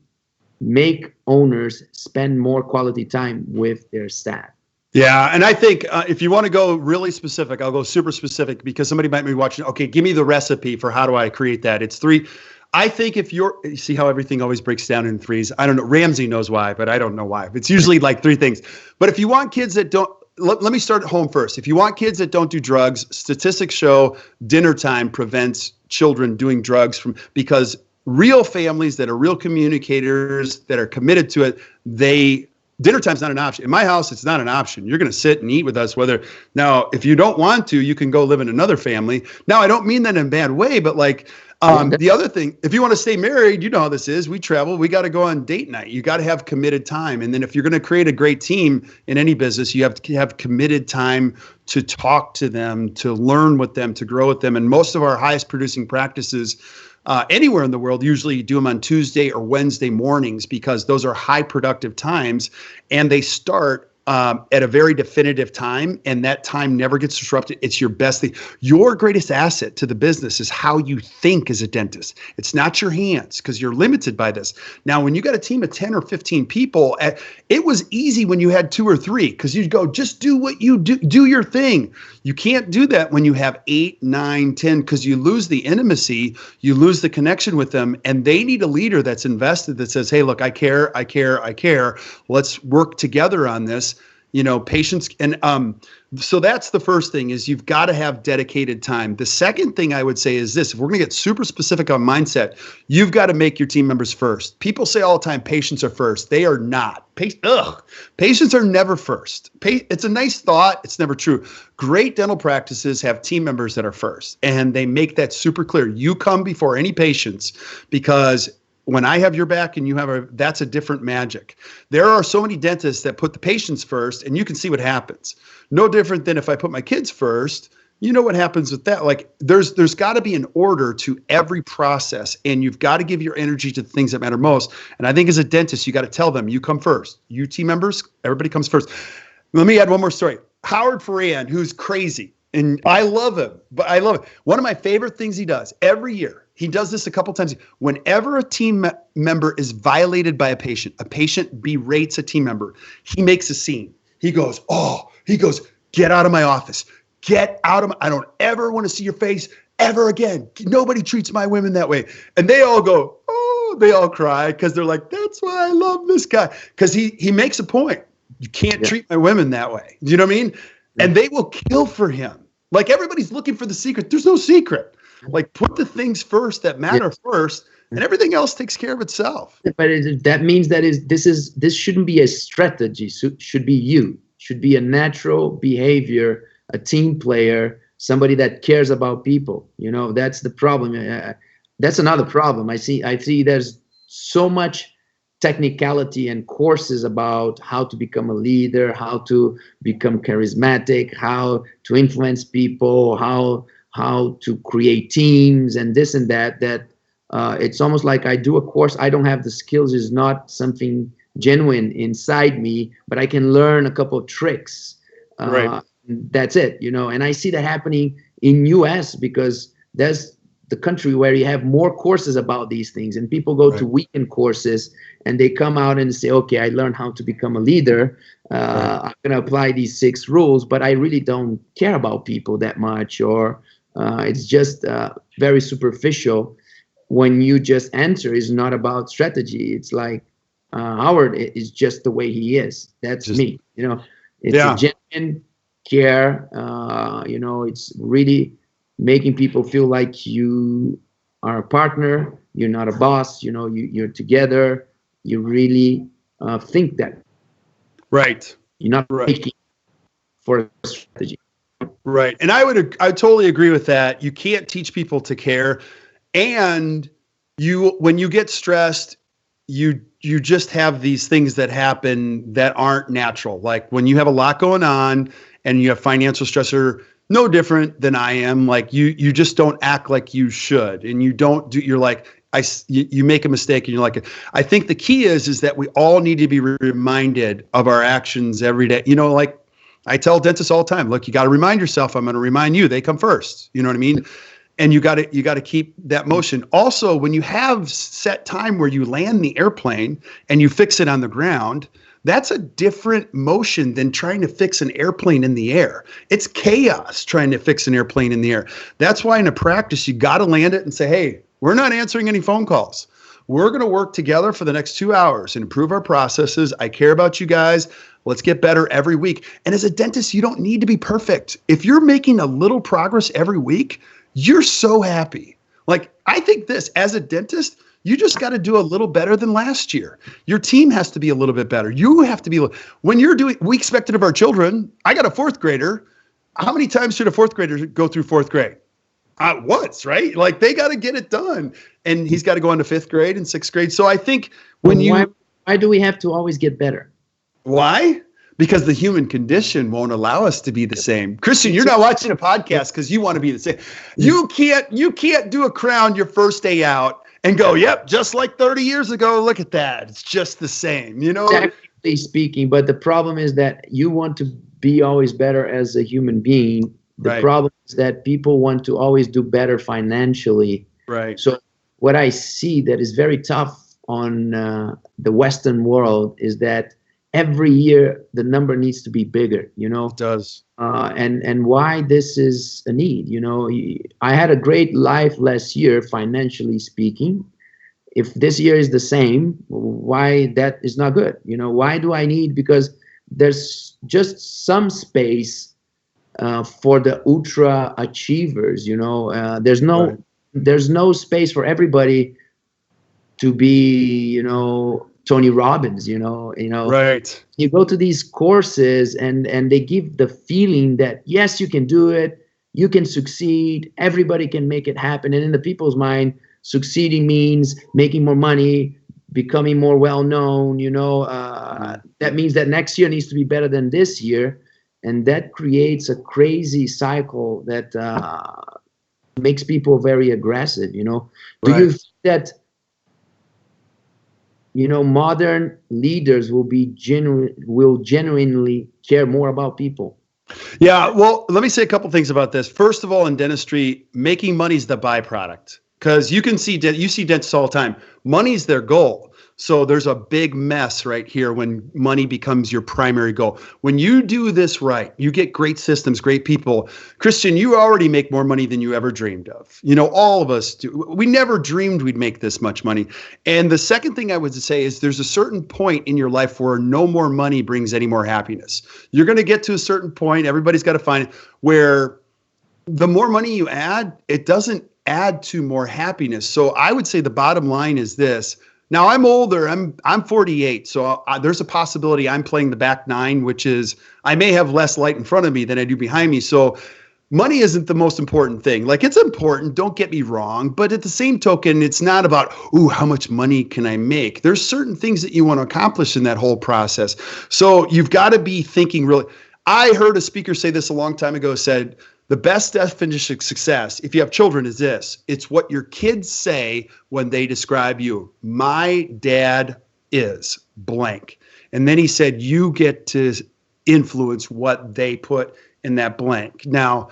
make owners spend more quality time with their staff. Yeah, and I think if you want to go really specific, I'll go super specific, because somebody might be watching. Okay, give me the recipe for how do I create that. It's 3. I think if you see how everything always breaks down in 3s. I don't know. Ramsey knows why, but I don't know why. It's usually like 3 things. But if you want kids that don't, let me start at home first. If you want kids that don't do drugs, statistics show dinner time prevents children doing drugs because real families that are real communicators that are committed to it, dinner time's not an option. In my house, it's not an option. You're going to sit and eat with us. Now, if you don't want to, you can go live in another family. Now, I don't mean that in a bad way, but the other thing, if you want to stay married, you know how this is. We travel. We got to go on date night. You got to have committed time. And then if you're going to create a great team in any business, you have to have committed time to talk to them, to learn with them, to grow with them. And most of our highest producing practices anywhere in the world usually do them on Tuesday or Wednesday mornings, because those are high productive times, and they start at a very definitive time, and that time never gets disrupted. It's your best thing. Your greatest asset to the business is how you think as a dentist. It's not your hands, because you're limited by this. Now, when you got a team of 10 or 15 people, it was easy when you had 2 or 3, because you'd go, just do what you do your thing. You can't do that when you have 8, 9, 10, because you lose the intimacy, you lose the connection with them, and they need a leader that's invested, that says, hey, look, I care. Let's work together on this. Patience. And so that's the first thing, is you've got to have dedicated time. The second thing I would say is this: if we're going to get super specific on mindset, you've got to make your team members first. People say all the time, patients are first. They are not. Patients are never first. It's a nice thought. It's never true. Great dental practices have team members that are first, and they make that super clear. You come before any patients, because when I have your back and you have that's a different magic. There are so many dentists that put the patients first, and you can see what happens. No different than if I put my kids first. You know what happens with that? Like there's got to be an order to every process, and you've got to give your energy to the things that matter most. And I think as a dentist, you got to tell them, you come first. You team members, everybody comes first. Let me add one more story. Howard Ferran, who's crazy, and I love him, One of my favorite things he does every year, he does this a couple times. Whenever a team member is violated by a patient berates a team member, he makes a scene. He goes, get out of my office. I don't ever want to see your face ever again. Nobody treats my women that way. And they all go, they all cry, because they're like, that's why I love this guy. Because he makes a point. You can't treat my women that way. Do you know what I mean? And they will kill for him. Like everybody's looking for the secret. There's no secret. Like put the things first that matter first, and everything else takes care of itself. But that means this shouldn't be a strategy. Should be you. Should be a natural behavior, a team player, somebody that cares about people. That's the problem. That's another problem. I see there's so much technicality and courses about how to become a leader, how to become charismatic, how to influence people, how to create teams and this and that, it's almost like I do a course. I don't have the skills. It's not something genuine inside me, but I can learn a couple of tricks. Right. That's it, and I see that happening in US, because there's the country where you have more courses about these things, and people go to weekend courses and they come out and say, okay, I learned how to become a leader. I'm going to apply these 6 rules, but I really don't care about people that much, or it's just very superficial. When you just answer, is not about strategy. It's like Howard is just the way he is. That's just me. It's a genuine care. It's really making people feel like you are a partner. You're not a boss. You're together. You really think that. Right. You're not making for a strategy. Right. And I totally agree with that. You can't teach people to care. And when you get stressed, you just have these things that happen that aren't natural. Like when you have a lot going on and you have financial stressor, no different than I am. Like you just don't act like you should, and you're like, you make a mistake and you're like, I think the key is that we all need to be reminded of our actions every day. Like I tell dentists all the time, look, you got to remind yourself, I'm going to remind you, they come first. You know what I mean? And you got to keep that motion. Also, when you have set time where you land the airplane and you fix it on the ground, that's a different motion than trying to fix an airplane in the air. It's chaos trying to fix an airplane in the air. That's why in a practice, you got to land it and say, hey, we're not answering any phone calls. We're going to work together for the next 2 hours and improve our processes. I care about you guys. Let's get better every week. And as a dentist, you don't need to be perfect. If you're making a little progress every week, you're so happy. Like, I think this, as a dentist, you just got to do a little better than last year. Your team has to be a little bit better. You have to be, when you're doing, we expect it of our children. I got a 4th grader. How many times should a 4th grader go through 4th grade? Once, right? Like, they got to get it done. And he's got to go on to 5th grade and 6th grade. So I think when why do we have to always get better? Why? Because the human condition won't allow us to be the same. Christian, you're not watching a podcast because you want to be the same. You can't do a crown your first day out and go, yep, just like 30 years ago. Look at that. It's just the same, you know? Technically speaking, but the problem is that you want to be always better as a human being. The problem is that people want to always do better financially. Right. So what I see that is very tough on the Western world is that every year the number needs to be bigger, you know. It does. And why this is a need, you know. I had a great life last year, financially speaking. If this year is the same, why that is not good? You know, why do I need? Because there's just some space for the ultra achievers, you know. There's no space for everybody to be, you know, Tony Robbins, you know. Right. You go to these courses and they give the feeling that, yes, you can do it. You can succeed. Everybody can make it happen. And in the people's mind, succeeding means making more money, becoming more well-known, you know. That means that next year needs to be better than this year. And that creates a crazy cycle that makes people very aggressive, you know. Do you think that, you know, modern leaders will genuinely care more about people? Yeah, well, let me say a couple things about this. First of all, in dentistry, making money is the byproduct, because you see dentists all the time. Money's their goal. So there's a big mess right here when money becomes your primary goal. When you do this right, you get great systems, great people. Christian, you already make more money than you ever dreamed of. You know, all of us do. We never dreamed we'd make this much money. And the second thing I would say is there's a certain point in your life where no more money brings any more happiness. You're going to get to a certain point, everybody's got to find it, where the more money you add, it doesn't add to more happiness. So I would say the bottom line is this. Now, I'm older. I'm 48, so there's a possibility I'm playing the back nine, which is I may have less light in front of me than I do behind me. So money isn't the most important thing. Like, it's important, don't get me wrong, but at the same token, it's not about, ooh, how much money can I make? There's certain things that you want to accomplish in that whole process. So you've got to be thinking really. I heard a speaker say this a long time ago, said, the best definition of success, if you have children, is this. It's what your kids say when they describe you. My dad is blank. And then he said, you get to influence what they put in that blank. Now,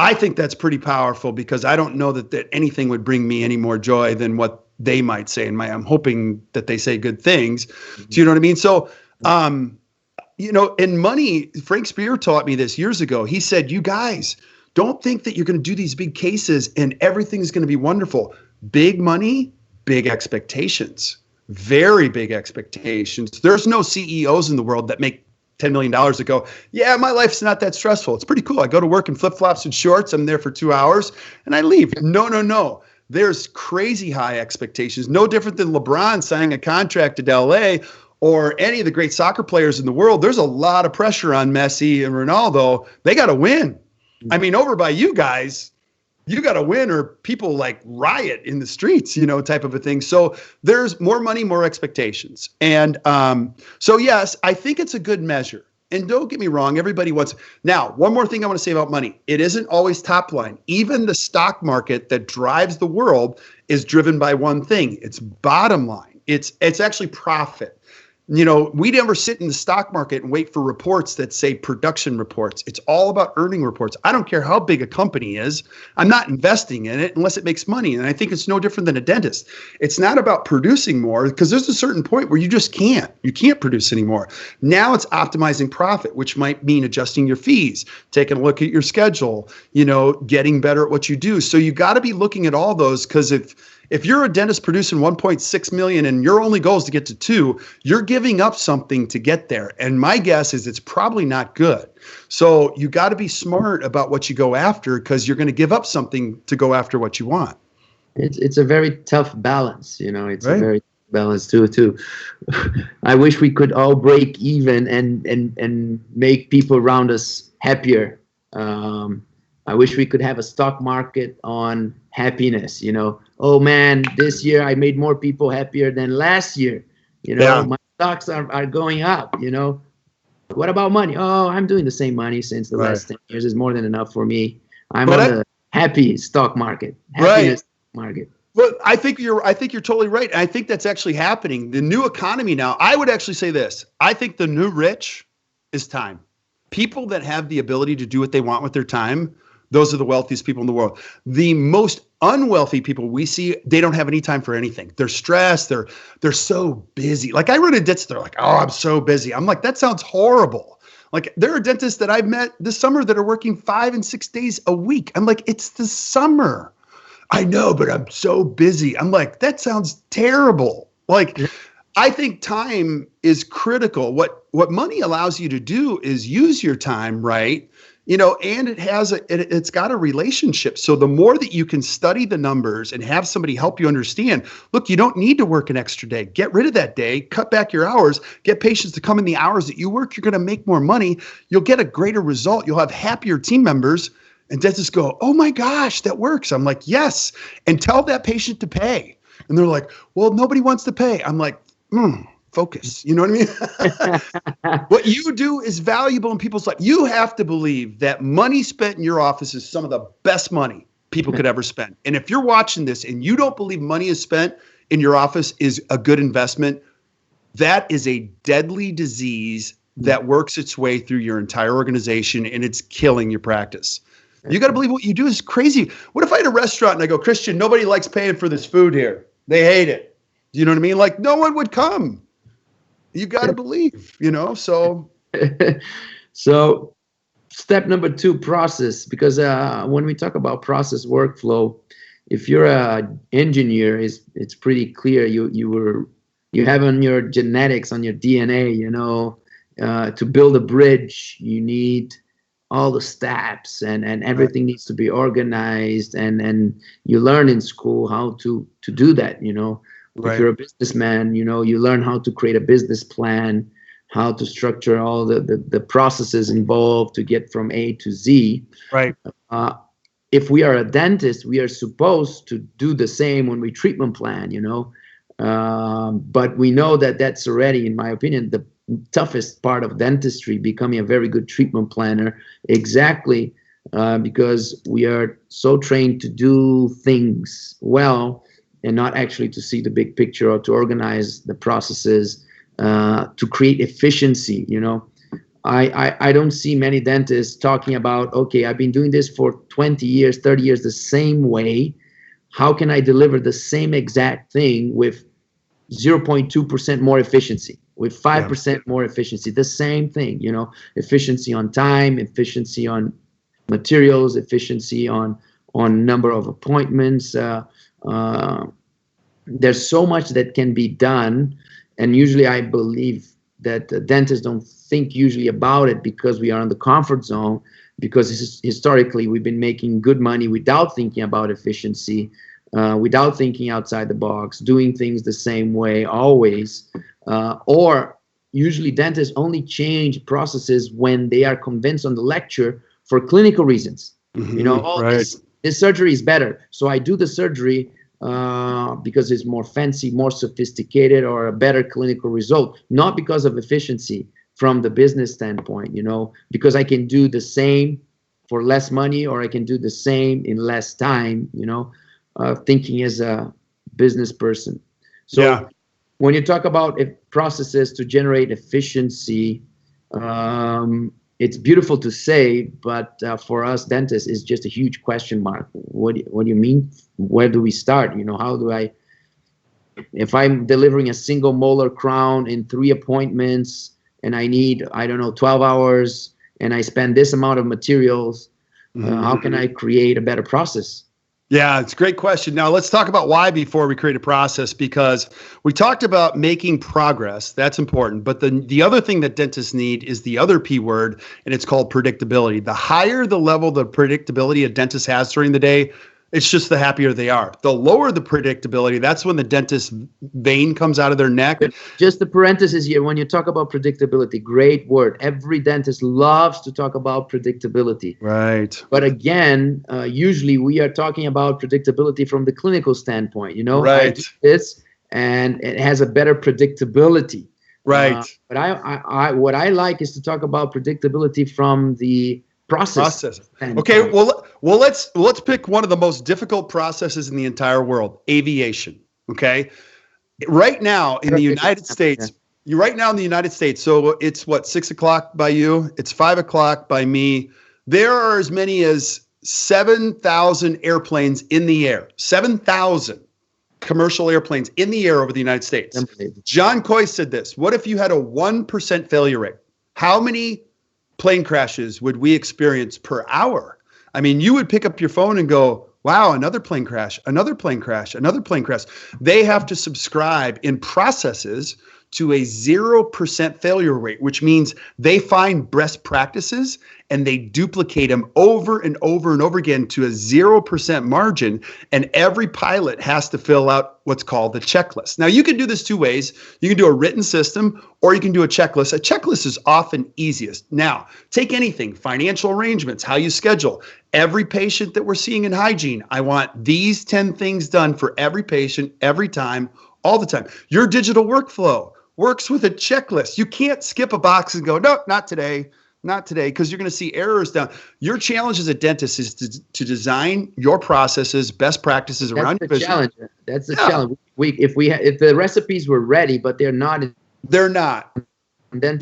I think that's pretty powerful, because I don't know that anything would bring me any more joy than what they might say. And I'm hoping that they say good things. Do you know what I mean? So, you know, in money, Frank Spear taught me this years ago. He said, you guys, don't think that you're going to do these big cases and everything's going to be wonderful. Big money, big expectations, very big expectations. There's no CEOs in the world that make $10 million that go, yeah, my life's not that stressful. It's pretty cool. I go to work in flip-flops and shorts. I'm there for 2 hours and I leave. No. There's crazy high expectations. No different than LeBron signing a contract at LA or any of the great soccer players in the world. There's a lot of pressure on Messi and Ronaldo. They got to win. I mean, over by you guys, you got to win or people like riot in the streets, you know, type of a thing. So there's more money, more expectations. And so, yes, I think it's a good measure. And don't get me wrong, everybody wants. Now, one more thing I want to say about money. It isn't always top line. Even the stock market that drives the world is driven by one thing. It's bottom line. It's actually profit. We never sit in the stock market and wait for reports that say production reports. It's all about earning reports. I don't care how big a company is. I'm not investing in it unless it makes money. And I think it's no different than a dentist. It's not about producing more, because there's a certain point where you just can't. You can't produce anymore. Now it's optimizing profit, which might mean adjusting your fees, taking a look at your schedule, getting better at what you do. So you got to be looking at all those, because if you're a dentist producing 1.6 million and your only goal is to get to 2, you're giving up something to get there. And my guess is it's probably not good. So you got to be smart about what you go after, because you're going to give up something to go after what you want. It's a very tough balance, it's right. A very balance too. I wish we could all break even and make people around us happier. I wish we could have a stock market on happiness, Oh man, this year I made more people happier than last year. My stocks are going up, What about money? Oh, I'm doing the same money since the last 10 years. Is more than enough for me. I'm on a happy stock market, happiness market. Well, I think you're totally right. And I think that's actually happening. The new economy now, I would actually say this. I think the new rich is time. People that have the ability to do what they want with their time, those are the wealthiest people in the world. The most unwealthy people we see, they don't have any time for anything. They're stressed. They're so busy. Like, I run a dentist, they're like, oh, I'm so busy. I'm like, that sounds horrible. Like, there are dentists that I've met this summer that are working 5 and 6 days a week. I'm like, it's the summer. I know, but I'm so busy. I'm like, that sounds terrible. Like, I think time is critical. What money allows you to do is use your time, right? And it's got a relationship. So the more that you can study the numbers and have somebody help you understand, look, you don't need to work an extra day. Get rid of that day, cut back your hours, get patients to come in the hours that you work. You're going to make more money. You'll get a greater result. You'll have happier team members. And dentists go, oh my gosh, that works. I'm like, yes. And tell that patient to pay. And they're like, well, nobody wants to pay. I'm like, focus. You know what I mean? What you do is valuable in people's life. You have to believe that money spent in your office is some of the best money people could ever spend. And if you're watching this and you don't believe money is spent in your office is a good investment, that is a deadly disease that works its way through your entire organization, and it's killing your practice. You got to believe what you do is crazy. What if I had a restaurant and I go, Christian, nobody likes paying for this food here. They hate it. You know what I mean? Like, no one would come. You got to believe, so. So step number 2, process. Because when we talk about process workflow, if you're an engineer, it's pretty clear. You have on your genetics, on your DNA, to build a bridge, you need all the steps and everything needs to be organized, and you learn in school how to do that. If you're a businessman, you learn how to create a business plan, how to structure all the processes involved to get from A to Z. Right. If we are a dentist, we are supposed to do the same when we treatment plan, but we know that that's already, in my opinion, the toughest part of dentistry, becoming a very good treatment planner, exactly because we are so trained to do things well and not actually to see the big picture or to organize the processes, to create efficiency. I don't see many dentists talking about, okay, I've been doing this for 20 years, 30 years the same way. How can I deliver the same exact thing with 0.2% more efficiency, with 5% more efficiency, the same thing, efficiency on time, efficiency on materials, efficiency on number of appointments. There's so much that can be done. And usually I believe that dentists don't think usually about it because we are in the comfort zone, because historically we've been making good money without thinking about efficiency, without thinking outside the box, doing things the same way always. Or usually dentists only change processes when they are convinced on the lecture for clinical reasons. This surgery is better, so I do the surgery because it's more fancy, more sophisticated, or a better clinical result, not because of efficiency from the business standpoint, because I can do the same for less money, or I can do the same in less time, thinking as a business person. So when you talk about processes to generate efficiency, it's beautiful to say, but for us dentists, it's just a huge question mark. What do you mean? Where do we start? How do I, if I'm delivering a single molar crown in 3 appointments and I need, I don't know, 12 hours and I spend this amount of materials, how can I create a better process? Yeah, it's a great question. Now let's talk about why before we create a process, because we talked about making progress. That's important. But the other thing that dentists need is the other P word, and it's called predictability. The higher the level the predictability a dentist has during the day, it's just the happier they are. The lower the predictability, that's when the dentist vein comes out of their neck. Just the parenthesis here, when you talk about predictability, great word. Every dentist loves to talk about predictability. Right. But again, usually we are talking about predictability from the clinical standpoint. Right. I do this and it has a better predictability. Right. But I what I like is to talk about predictability from the process. Okay, well let's pick one of the most difficult processes in the entire world, aviation. Okay, right now in the United States, so it's what, 6 o'clock by you? It's 5 o'clock by me. There are as many as 7,000 airplanes in the air. 7,000 commercial airplanes in the air over the United States. John Coy said this: what if you had a 1% failure rate? How many plane crashes would we experience per hour? I mean, you would pick up your phone and go, wow, another plane crash, another plane crash, another plane crash. They have to subscribe in processes to a 0% failure rate, which means they find best practices and they duplicate them over and over and over again to a 0% margin. And every pilot has to fill out what's called the checklist. Now, you can do this 2 ways. You can do a written system or you can do a checklist. A checklist is often easiest. Now, take anything, financial arrangements, how you schedule. Every patient that we're seeing in hygiene, I want these 10 things done for every patient, every time, all the time. Your digital workflow works with a checklist. You can't skip a box and go, no, not today, because you're going to see errors down. Your challenge as a dentist is to design your processes, best practices around your business. Challenge. That's the challenge. If the recipes were ready, but they're not. They're not. And then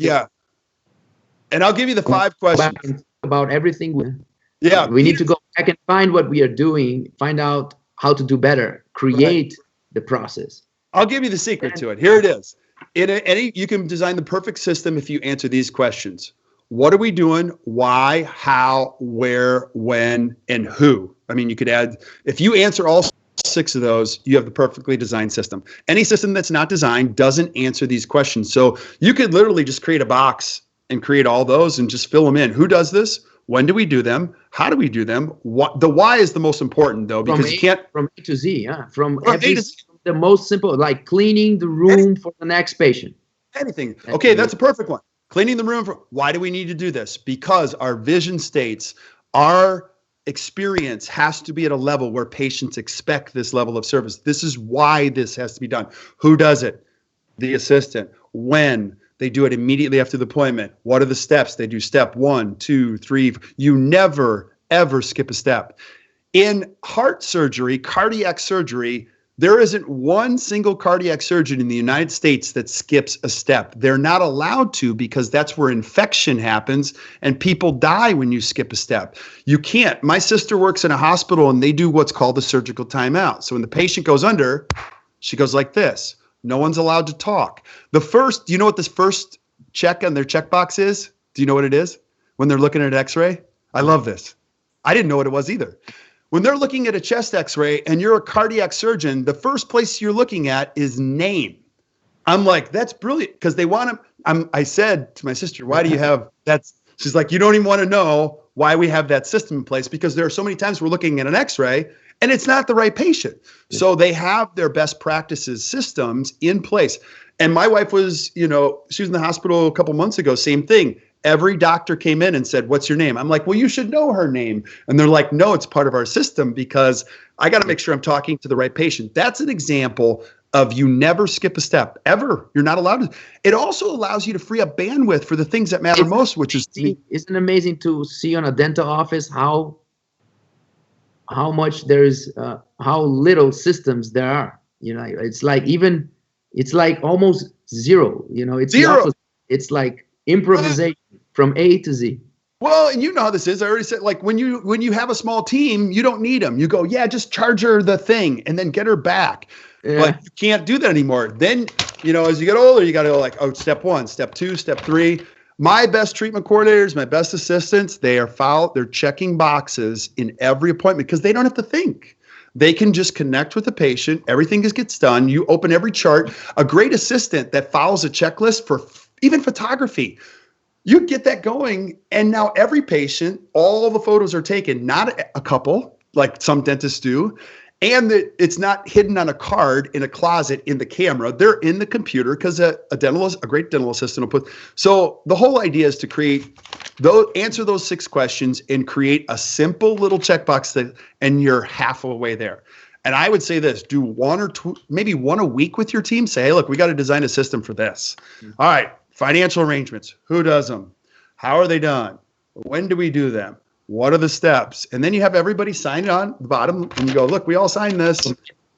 and I'll give you the 5 questions about everything. We need to go back and find what we are doing, find out how to do better, create the process. I'll give you the secret to it. Here it is. You can design the perfect system if you answer these questions. What are we doing? Why, how, where, when, and who? I mean, you could add, if you answer all 6 of those, you have the perfectly designed system. Any system that's not designed doesn't answer these questions. So you could literally just create a box and create all those and just fill them in. Who does this? When do we do them? How do we do them? The why is the most important, though, because you can't. From A to Z, From A to Z. The most simple, like cleaning the room for the next patient. Anything. Okay, that's a perfect one. Cleaning the room. Why do we need to do this? Because our vision states our experience has to be at a level where patients expect this level of service. This is why this has to be done. Who does it? The assistant. When? They do it immediately after the appointment. What are the steps? They do step 1, 2, 3. You never, ever skip a step. In heart surgery, cardiac surgery, there isn't one single cardiac surgeon in the United States that skips a step. They're not allowed to, because that's where infection happens and people die when you skip a step. You can't. My sister works in a hospital and they do what's called a surgical timeout. So when the patient goes under, she goes like this. No one's allowed to talk. Do you know what this first check on their checkbox is? Do you know what it is? When they're looking at an x-ray? I love this. I didn't know what it was either. When they're looking at a chest x-ray and you're a cardiac surgeon, the first place you're looking at is name. I'm like, that's brilliant, because they want to. I said to my sister, why do you have that? She's like, you don't even want to know why we have that system in place, because there are so many times we're looking at an x-ray and it's not the right patient. So they have their best practices systems in place. And my wife was, she was in the hospital a couple months ago, same thing. Every doctor came in and said, what's your name? I'm like, well, you should know her name. And they're like, no, it's part of our system, because I got to make sure I'm talking to the right patient. That's an example of you never skip a step, ever. You're not allowed to. It also allows you to free up bandwidth for the things that matter most, which is. Isn't it amazing to see on a dental office how much there's, how little systems there are? It's like even It's like almost zero. You know, it's the Zero. opposite. It's like improvisation from A to Z. Well, and you know how this is. I already said, like when you have a small team, you don't need them. You go, yeah, just charge her the thing and then get her back. Yeah. But you can't do that anymore. Then, you know, as you get older, you got to go like, oh, step 1, step 2, step 3. My best treatment coordinators, my best assistants, they're checking boxes in every appointment because they don't have to think. They can just connect with the patient. Everything gets done. You open every chart. A great assistant that follows a checklist for even photography, you get that going. And now every patient, all the photos are taken, not a couple like some dentists do. And it's not hidden on a card in a closet in the camera. They're in the computer because a great dental assistant will put. So the whole idea is to answer those 6 questions and create a simple little checkbox and you're half of the way there. And I would say this: do 1 or 2, maybe 1 a week with your team. Say, hey, look, we got to design a system for this. All right, financial arrangements. Who does them? How are they done? When do we do them? What are the steps? And then you have everybody sign it on the bottom and you go, look, we all signed this.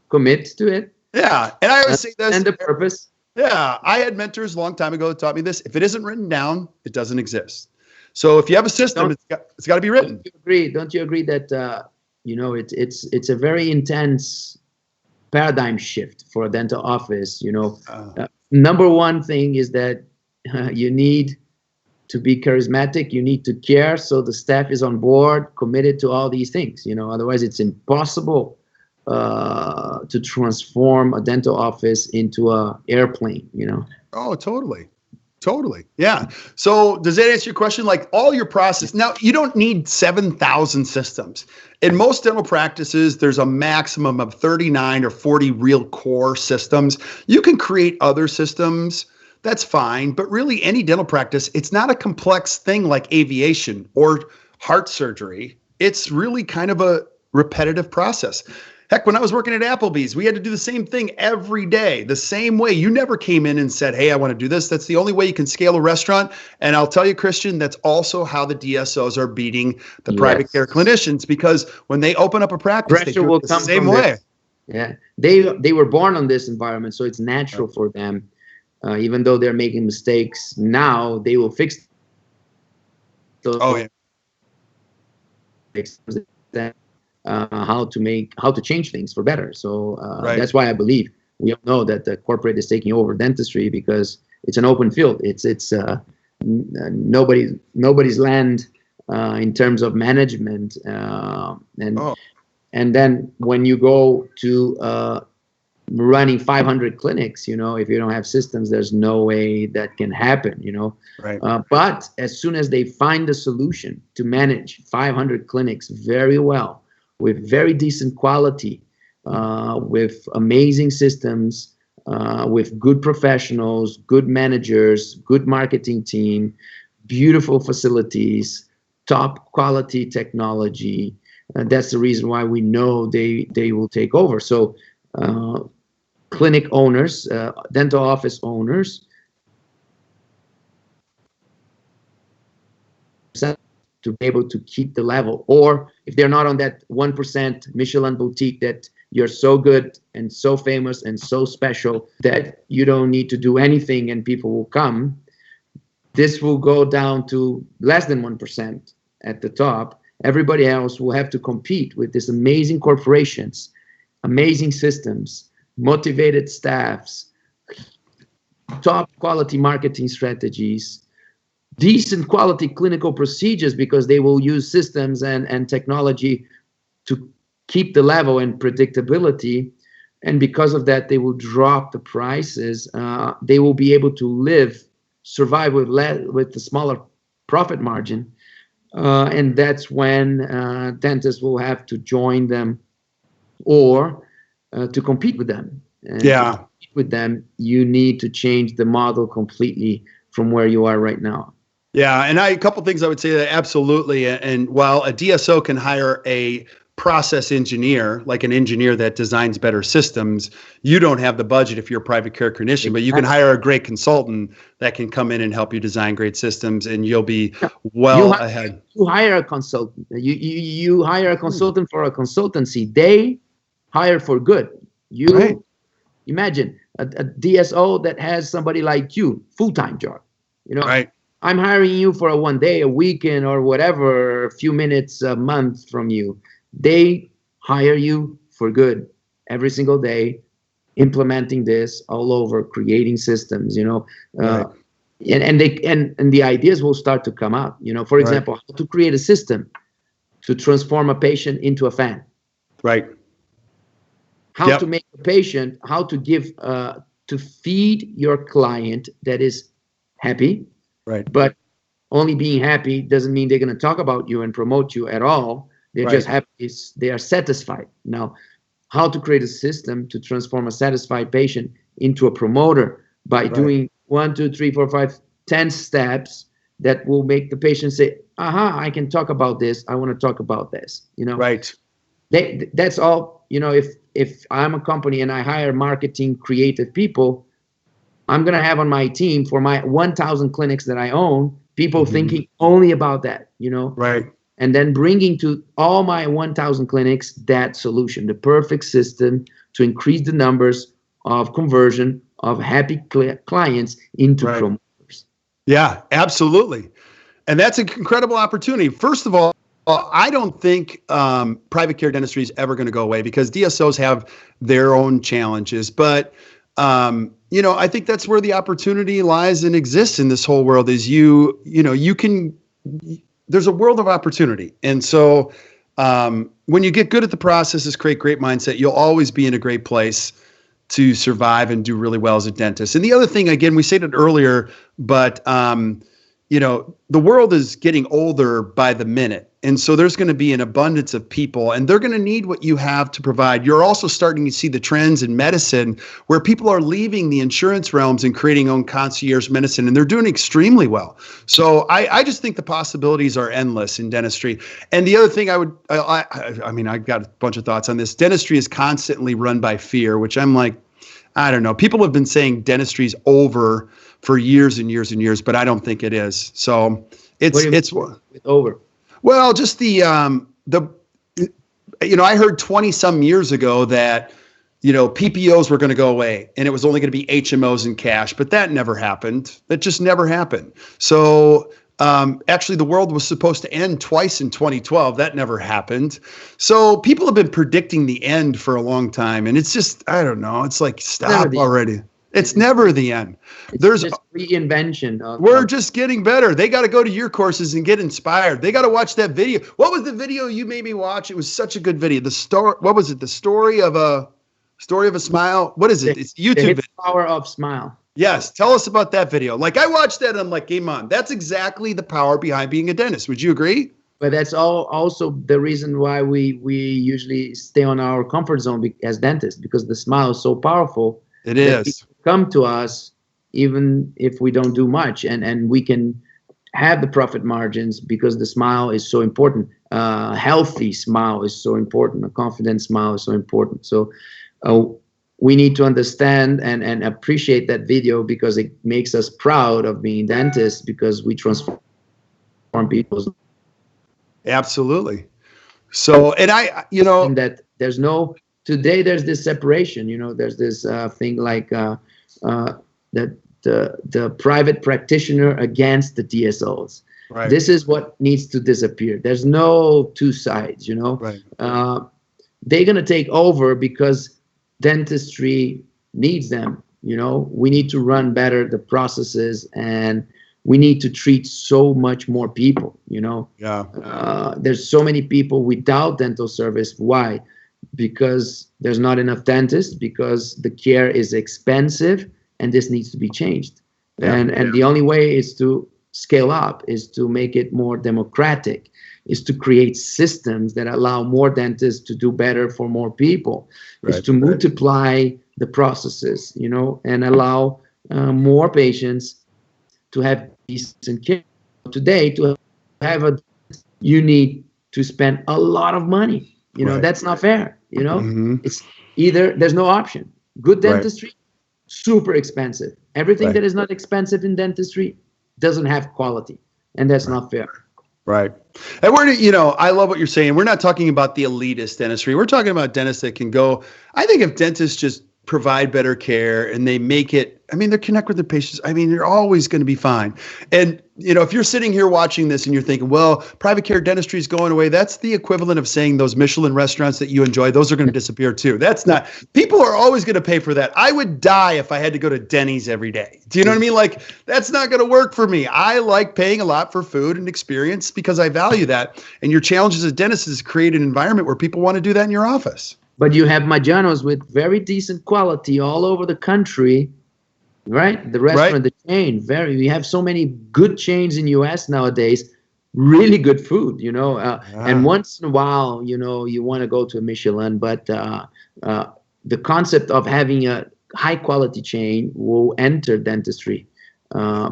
Commit to it. Yeah. And I always say this. And the purpose. Yeah. I had mentors a long time ago that taught me this. If it isn't written down, it doesn't exist. So if you have a system, it's got to be written. Don't you agree that, you know, it's a very intense paradigm shift for a dental office? You know, number one thing is that you need to be charismatic, you need to care, so the staff is on board, committed to all these things. You know, otherwise it's impossible to transform a dental office into a airplane. You know. Oh, totally. Yeah. So does that answer your question? Like all your process now, you don't need 7,000 systems. In most dental practices, there's a maximum of 39 or 40 real core systems. You can create other systems. That's fine. But really any dental practice, it's not a complex thing like aviation or heart surgery. It's really kind of a repetitive process. Heck, when I was working at Applebee's, we had to do the same thing every day, the same way. You never came in and said, hey, I want to do this. That's the only way you can scale a restaurant. And I'll tell you, Christian, that's also how the DSOs are beating the private care clinicians, because when they open up a practice, they do it the same way. Yeah, they were born on this environment, so it's natural for them. Even though they're making mistakes now, they will fix those. Oh, yeah. How to change things for better. So that's why I believe we all know that the corporate is taking over dentistry, because it's an open field. It's nobody's land in terms of management. And then when you go to running 500 clinics, you know, if you don't have systems, there's no way that can happen, you know. Right. But as soon as they find the solution to manage 500 clinics very well, with very decent quality, with amazing systems, with good professionals, good managers, good marketing team, beautiful facilities, top quality technology, that's the reason why we know they will take over. So clinic owners, dental office owners, to be able to keep the level, or if they're not on that 1% Michelin boutique that you're so good and so famous and so special that you don't need to do anything and people will come, this will go down to less than 1% at the top. Everybody else will have to compete with these amazing corporations, amazing systems, motivated staffs, top quality marketing strategies, decent quality clinical procedures, because they will use systems and technology to keep the level and predictability. And because of that, they will drop the prices. They will be able to survive with the smaller profit margin. And that's when dentists will have to join them or to compete with them. And to compete with them, you need to change the model completely from where you are right now. Yeah, and a couple things I would say that absolutely. And while a DSO can hire a process engineer, like an engineer that designs better systems, you don't have the budget if you're a private care clinician, but you can hire a great consultant that can come in and help you design great systems, and you'll be ahead. You hire a consultant. You hire a consultant for a consultancy. They hire for good. Imagine a DSO that has somebody like you, full-time job. Right. I'm hiring you for a 1 day, a weekend, or whatever, a few minutes a month from you. They hire you for good every single day, implementing this all over, creating systems, Right. and the ideas will start to come out. For example, how to create a system to transform a patient into a fan. Right. How to make a patient, how to give, to feed your client that is happy. Right. But only being happy doesn't mean they're going to talk about you and promote you at all. They're just happy. They are satisfied. Now, how to create a system to transform a satisfied patient into a promoter by doing 1, 2, 3, 4, 5, 10 steps that will make the patient say, aha, I can talk about this. I want to talk about this. Right. That's all. If I'm a company and I hire marketing creative people, I'm going to have on my team for my 1,000 clinics that I own, people thinking only about that, Right. And then bringing to all my 1,000 clinics that solution, the perfect system to increase the numbers of conversion of happy clients into promoters. Yeah, absolutely. And that's an incredible opportunity. First of all, I don't think private care dentistry is ever going to go away because DSOs have their own challenges. But I think that's where the opportunity lies and exists in this whole world is there's a world of opportunity. And so when you get good at the processes, create great mindset, you'll always be in a great place to survive and do really well as a dentist. And the other thing, again, we said it earlier, but the world is getting older by the minute. And so there's going to be an abundance of people and they're going to need what you have to provide. You're also starting to see the trends in medicine where people are leaving the insurance realms and creating own concierge medicine, and they're doing extremely well. So I just think the possibilities are endless in dentistry. And the other thing I've got a bunch of thoughts on this. Dentistry is constantly run by fear, which I'm like, I don't know. People have been saying dentistry's over for years and years and years, but I don't think it is. So it's over. Well, just I heard 20 some years ago that, PPOs were going to go away and it was only going to be HMOs and cash, but that never happened. That just never happened. So actually the world was supposed to end twice in 2012. That never happened. So people have been predicting the end for a long time. And it's just, I don't know. It's like, stop already. It's never the end. There's just reinvention. We're just getting better. They got to go to your courses and get inspired. They got to watch that video. What was the video you made me watch? It was such a good video. What was it? The story of a smile. What is it? It's YouTube. The power of smile. Yes. Tell us about that video. Like I watched that and I'm like, game on. That's exactly the power behind being a dentist. Would you agree? But that's also the reason why we usually stay on our comfort zone as dentists, because the smile is so powerful. It is. Come to us even if we don't do much, and we can have the profit margins because the smile is so important. Healthy smile is so important. A confident smile is so important. So we need to understand and appreciate that video because it makes us proud of being dentists because we transform people's. Absolutely. So, and and that today there's this separation, there's this thing like that the private practitioner against the DSOs. Right. This is what needs to disappear. There's no two sides, Right. They're going to take over because dentistry needs them. We need to run better the processes and we need to treat so much more people, Yeah. There's so many people without dental service. Why? Because there's not enough dentists, because the care is expensive, and this needs to be changed. Yeah. And the only way is to scale up, is to make it more democratic, is to create systems that allow more dentists to do better for more people, is to multiply the processes, and allow more patients to have decent care. Today, to have you need to spend a lot of money. That's not fair. It's either there's no option. Good dentistry, super expensive. Everything that is not expensive in dentistry doesn't have quality, and that's not fair. Right. And I love what you're saying. We're not talking about the elitist dentistry. We're talking about dentists that can go. I think if dentists just provide better care and they make it, I mean, they connect with their patients. I mean, they're always going to be fine. And, you know, if you're sitting here watching this and you're thinking, well, private care dentistry is going away, that's the equivalent of saying those Michelin restaurants that you enjoy, those are going to disappear too. That's not, people are always going to pay for that. I would die if I had to go to Denny's every day. Do you know what I mean? Like, that's not going to work for me. I like paying a lot for food and experience because I value that. And your challenge as a dentist is to create an environment where people want to do that in your office. But you have Maggiano's with very decent quality all over the country, right? The restaurant, the chain, we have so many good chains in US nowadays, really good food, you know. And once in a while, you know, you want to go to a Michelin, but the concept of having a high quality chain will enter dentistry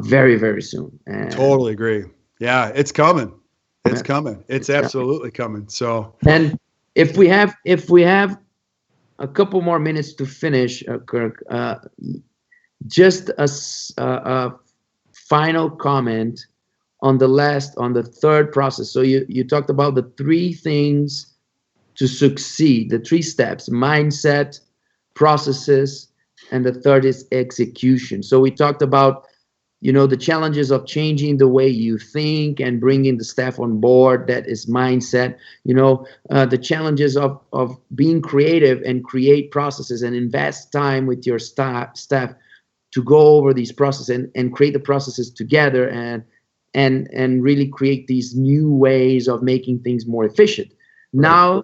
very, very soon. And totally agree. Yeah, it's coming. It's coming. It's absolutely coming. So, and if we have a couple more minutes to finish, Kirk, just a final comment on the third process. So you talked about the 3 things to succeed, the 3 steps: mindset, processes, and the third is execution. So we talked about, you know, the challenges of changing the way you think and bringing the staff on board. That is mindset. You know, the challenges of being creative and create processes and invest time with your staff to go over these processes and create the processes together and really create these new ways of making things more efficient. Now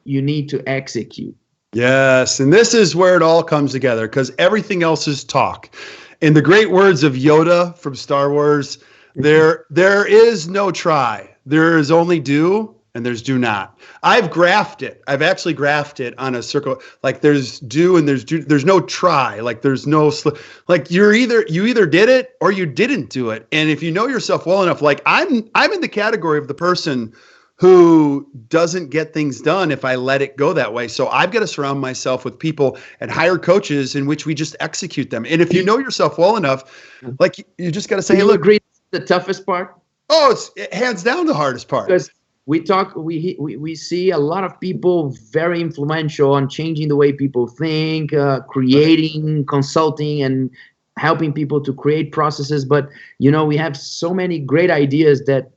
you need to execute. Yes, and this is where it all comes together, because everything else is talk. In the great words of Yoda from Star Wars, there is no try. There is only do, and there's do not. I've graphed it. I've actually graphed it on a circle. Like there's do and there's do. There's no try. Like there's no like you either did it or you didn't do it. And if you know yourself well enough, like I'm in the category of the person who doesn't get things done if I let it go that way. So I've got to surround myself with people and hire coaches in which we just execute them. And if you know yourself well enough, like you just got to say, hey, look, agree the toughest part? Oh, it's hands down the hardest part. Because we see a lot of people very influential on changing the way people think, creating, consulting, and helping people to create processes. But, you know, we have so many great ideas that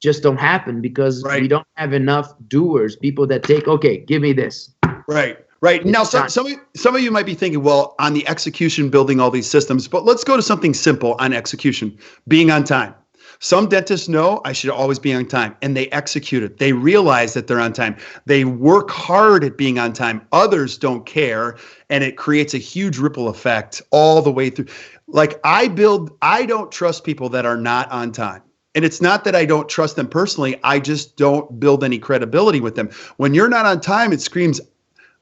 just don't happen because we don't have enough doers, people that take, okay, give me this. Right. Now, some of you might be thinking, well, on the execution, building all these systems, but let's go to something simple on execution, being on time. Some dentists know I should always be on time, and they execute it. They realize that they're on time. They work hard at being on time. Others don't care, and it creates a huge ripple effect all the way through. Like I don't trust people that are not on time. And it's not that I don't trust them personally. I just don't build any credibility with them. When you're not on time, it screams,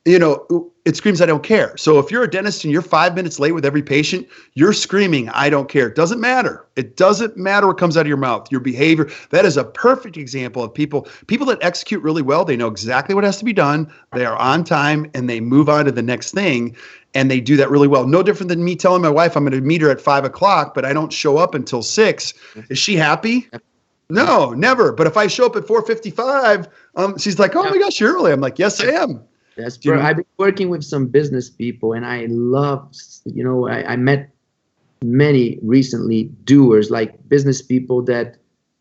I don't care. So if you're a dentist and you're 5 minutes late with every patient, you're screaming, I don't care. It doesn't matter. It doesn't matter what comes out of your mouth, your behavior. That is a perfect example of people that execute really well. They know exactly what has to be done. They are on time and they move on to the next thing. And they do that really well. No different than me telling my wife I'm going to meet her at 5 o'clock, but I don't show up until 6. Is she happy? No, never. But if I show up at 4:55, she's like, oh my gosh, you're early. I'm like, yes, I am. That's I've been working with some business people, and I love, I met many recently doers, like business people that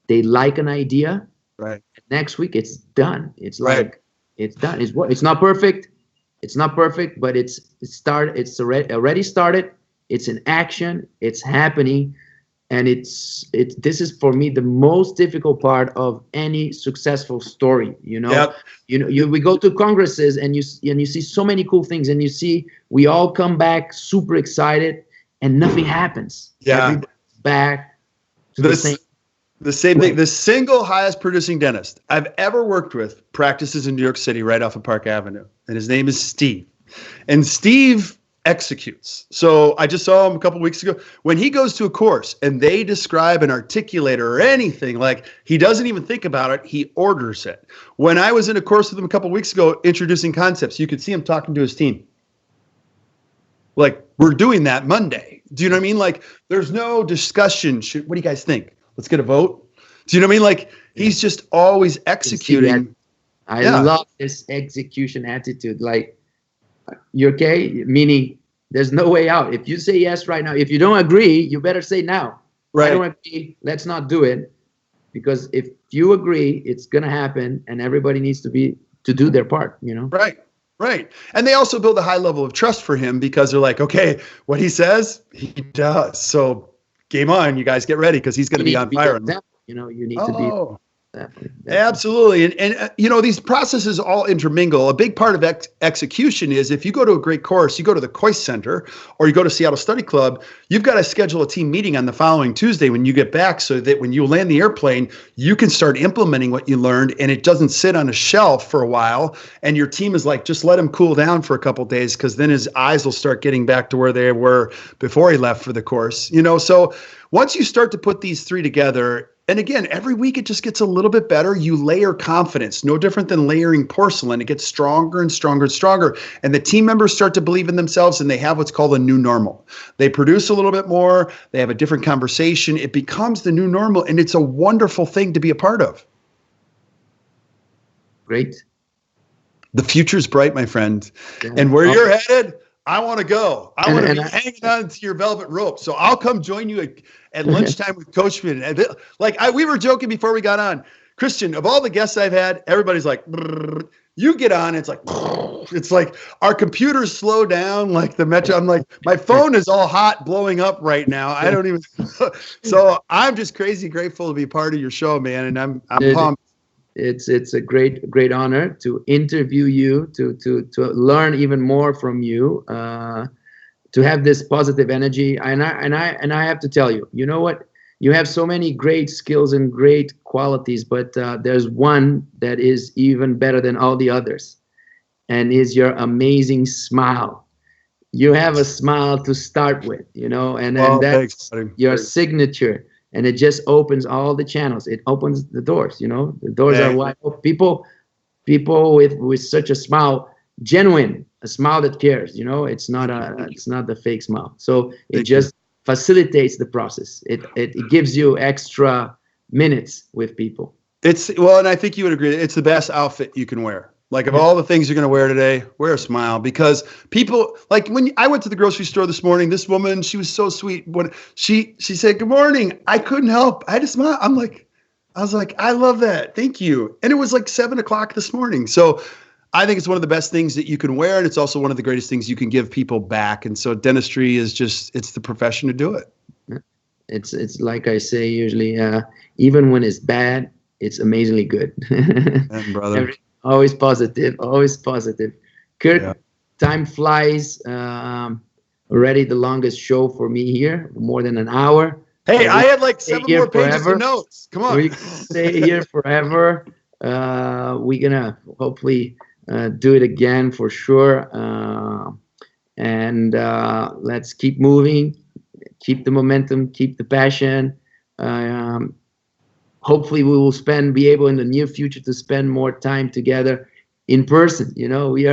they like an idea. Right. Next week it's done. It's like it's done. It's not perfect. It's not perfect, but it's started. It's already started. It's in action. It's happening, and this is for me the most difficult part of any successful story. We go to congresses and you see so many cool things, and you see we all come back super excited, and nothing happens. Yeah, everybody's back to the same. The same thing. The single highest producing dentist I've ever worked with practices in New York City right off of Park Avenue. And his name is Steve. And Steve executes. So I just saw him a couple weeks ago. When he goes to a course and they describe an articulator or anything, like he doesn't even think about it, he orders it. When I was in a course with him a couple weeks ago introducing concepts, you could see him talking to his team. Like, we're doing that Monday. Do you know what I mean? Like, there's no discussion. What do you guys think? Let's get a vote. Do you know what I mean? Like, he's just always executing. I love this execution attitude. Like, You okay? Meaning there's no way out. If you say yes right now, if you don't agree, you better say now. Right. I don't agree. Let's not do it. Because if you agree, it's going to happen, and everybody needs to do their part, you know? Right. Right. And they also build a high level of trust for him because they're like, okay, what he says, he does. So game on, you guys get ready because he's going to be on fire. You know, you need to be. Definitely. Absolutely. And you know, these processes all intermingle. A big part of execution is if you go to a great course, you go to the Coist Center or you go to Seattle Study Club, you've got to schedule a team meeting on the following Tuesday when you get back so that when you land the airplane, you can start implementing what you learned and it doesn't sit on a shelf for a while. And your team is like, just let him cool down for a couple of days because then his eyes will start getting back to where they were before he left for the course. You know, so once you start to put these three together, and again, every week it just gets a little bit better. You layer confidence, no different than layering porcelain. It gets stronger and stronger and stronger. And the team members start to believe in themselves and they have what's called a new normal. They produce a little bit more. They have a different conversation. It becomes the new normal. And it's a wonderful thing to be a part of. Great. The future's bright, my friend. Yeah. And where you're headed, I want to go. I want to be hanging on to your velvet rope. So I'll come join you at lunchtime with Coachman. And we were joking before we got on. Christian, of all the guests I've had, everybody's like, you get on. It's like our computers slow down like the Metro. I'm like, my phone is all hot, blowing up right now. I don't even. So I'm just crazy grateful to be part of your show, man. And I'm pumped. It's a great honor to interview you, to learn even more from you, to have this positive energy. And I have to tell you, you know what? You have so many great skills and great qualities, but there's one that is even better than all the others, and is your amazing smile. You have a smile to start with, you know, and that's your signature. And it just opens all the channels. It opens the doors, you know. The doors are wide open. People with such a smile, genuine, a smile that cares, you know. It's not the fake smile. So it just facilitates the process. It gives you extra minutes with people. And I think you would agree. It's the best outfit you can wear. Like of all the things you're going to wear today, wear a smile, because people like when I went to the grocery store this morning, this woman, she was so sweet. When she said, "Good morning," I couldn't help. I had to smile. I was like, I love that. Thank you. And it was like 7:00 this morning. So I think it's one of the best things that you can wear. And it's also one of the greatest things you can give people back. And so dentistry is it's the profession to do it. It's like I say, usually, even when it's bad, it's amazingly good. And brother. Always positive, always positive. Kirk, time flies. Already the longest show for me here, more than an hour. Hey, I had like 7 more pages of notes. Come on. We can stay here forever. We're going to hopefully do it again for sure. And let's keep moving, keep the momentum, keep the passion. Hopefully we will be able in the near future to spend more time together in person. You know, we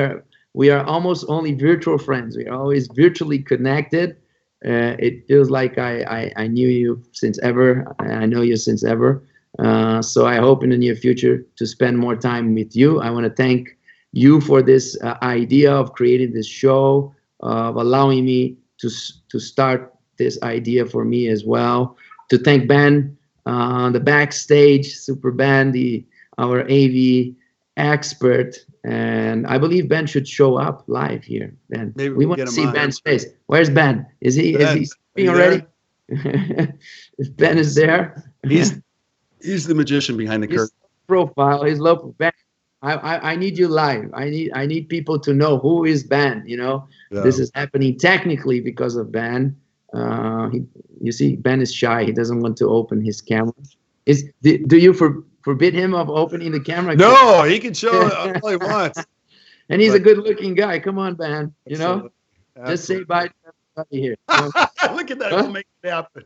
are almost only virtual friends. We are always virtually connected. It feels like I knew you since ever. I know you since ever. So I hope in the near future to spend more time with you. I want to thank you for this idea of creating this show, of allowing me to start this idea for me as well. To thank Ben, the backstage, Super Ben, our AV expert. And I believe Ben should show up live here. Ben, maybe we want to see Ben's face. Where's Ben? Is he speaking already? If Ben is there, he's the magician behind the curtain. Profile, his local Ben. I need you live. I need people to know who is Ben. You know, this is happening technically because of Ben. You see, Ben is shy. He doesn't want to open his camera. Do you forbid him of opening the camera? No, he can show all he wants. And he's a good-looking guy. Come on, Ben. You know, just say bye to everybody here. Look at that. We'll make it happen.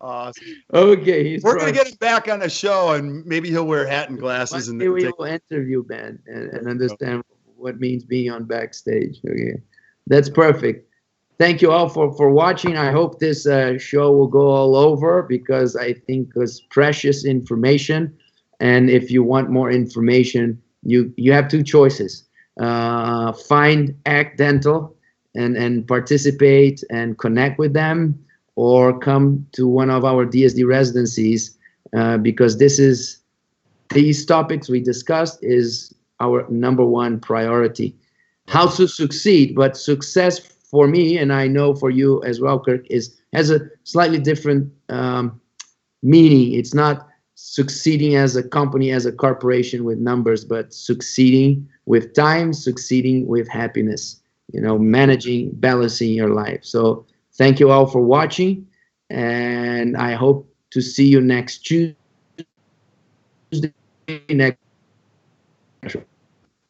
Awesome. Okay, we're gonna get him back on the show, and maybe he'll wear a hat and glasses. And we will interview Ben and understand what it means being on backstage. Okay, that's perfect. Thank you all for watching. I hope this show will go all over, because I think it's precious information. And if you want more information, you have two choices. find Act Dental and participate and connect with them, or come to one of our DSD residencies, because these topics we discussed is our number one priority. How to succeed, but success for me, and I know for you as well, Kirk, has a slightly different meaning. It's not succeeding as a company, as a corporation with numbers, but succeeding with time, succeeding with happiness, managing, balancing your life. So thank you all for watching, and I hope to see you next Tuesday.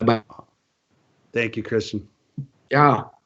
Bye. Thank you, Christian. Ciao.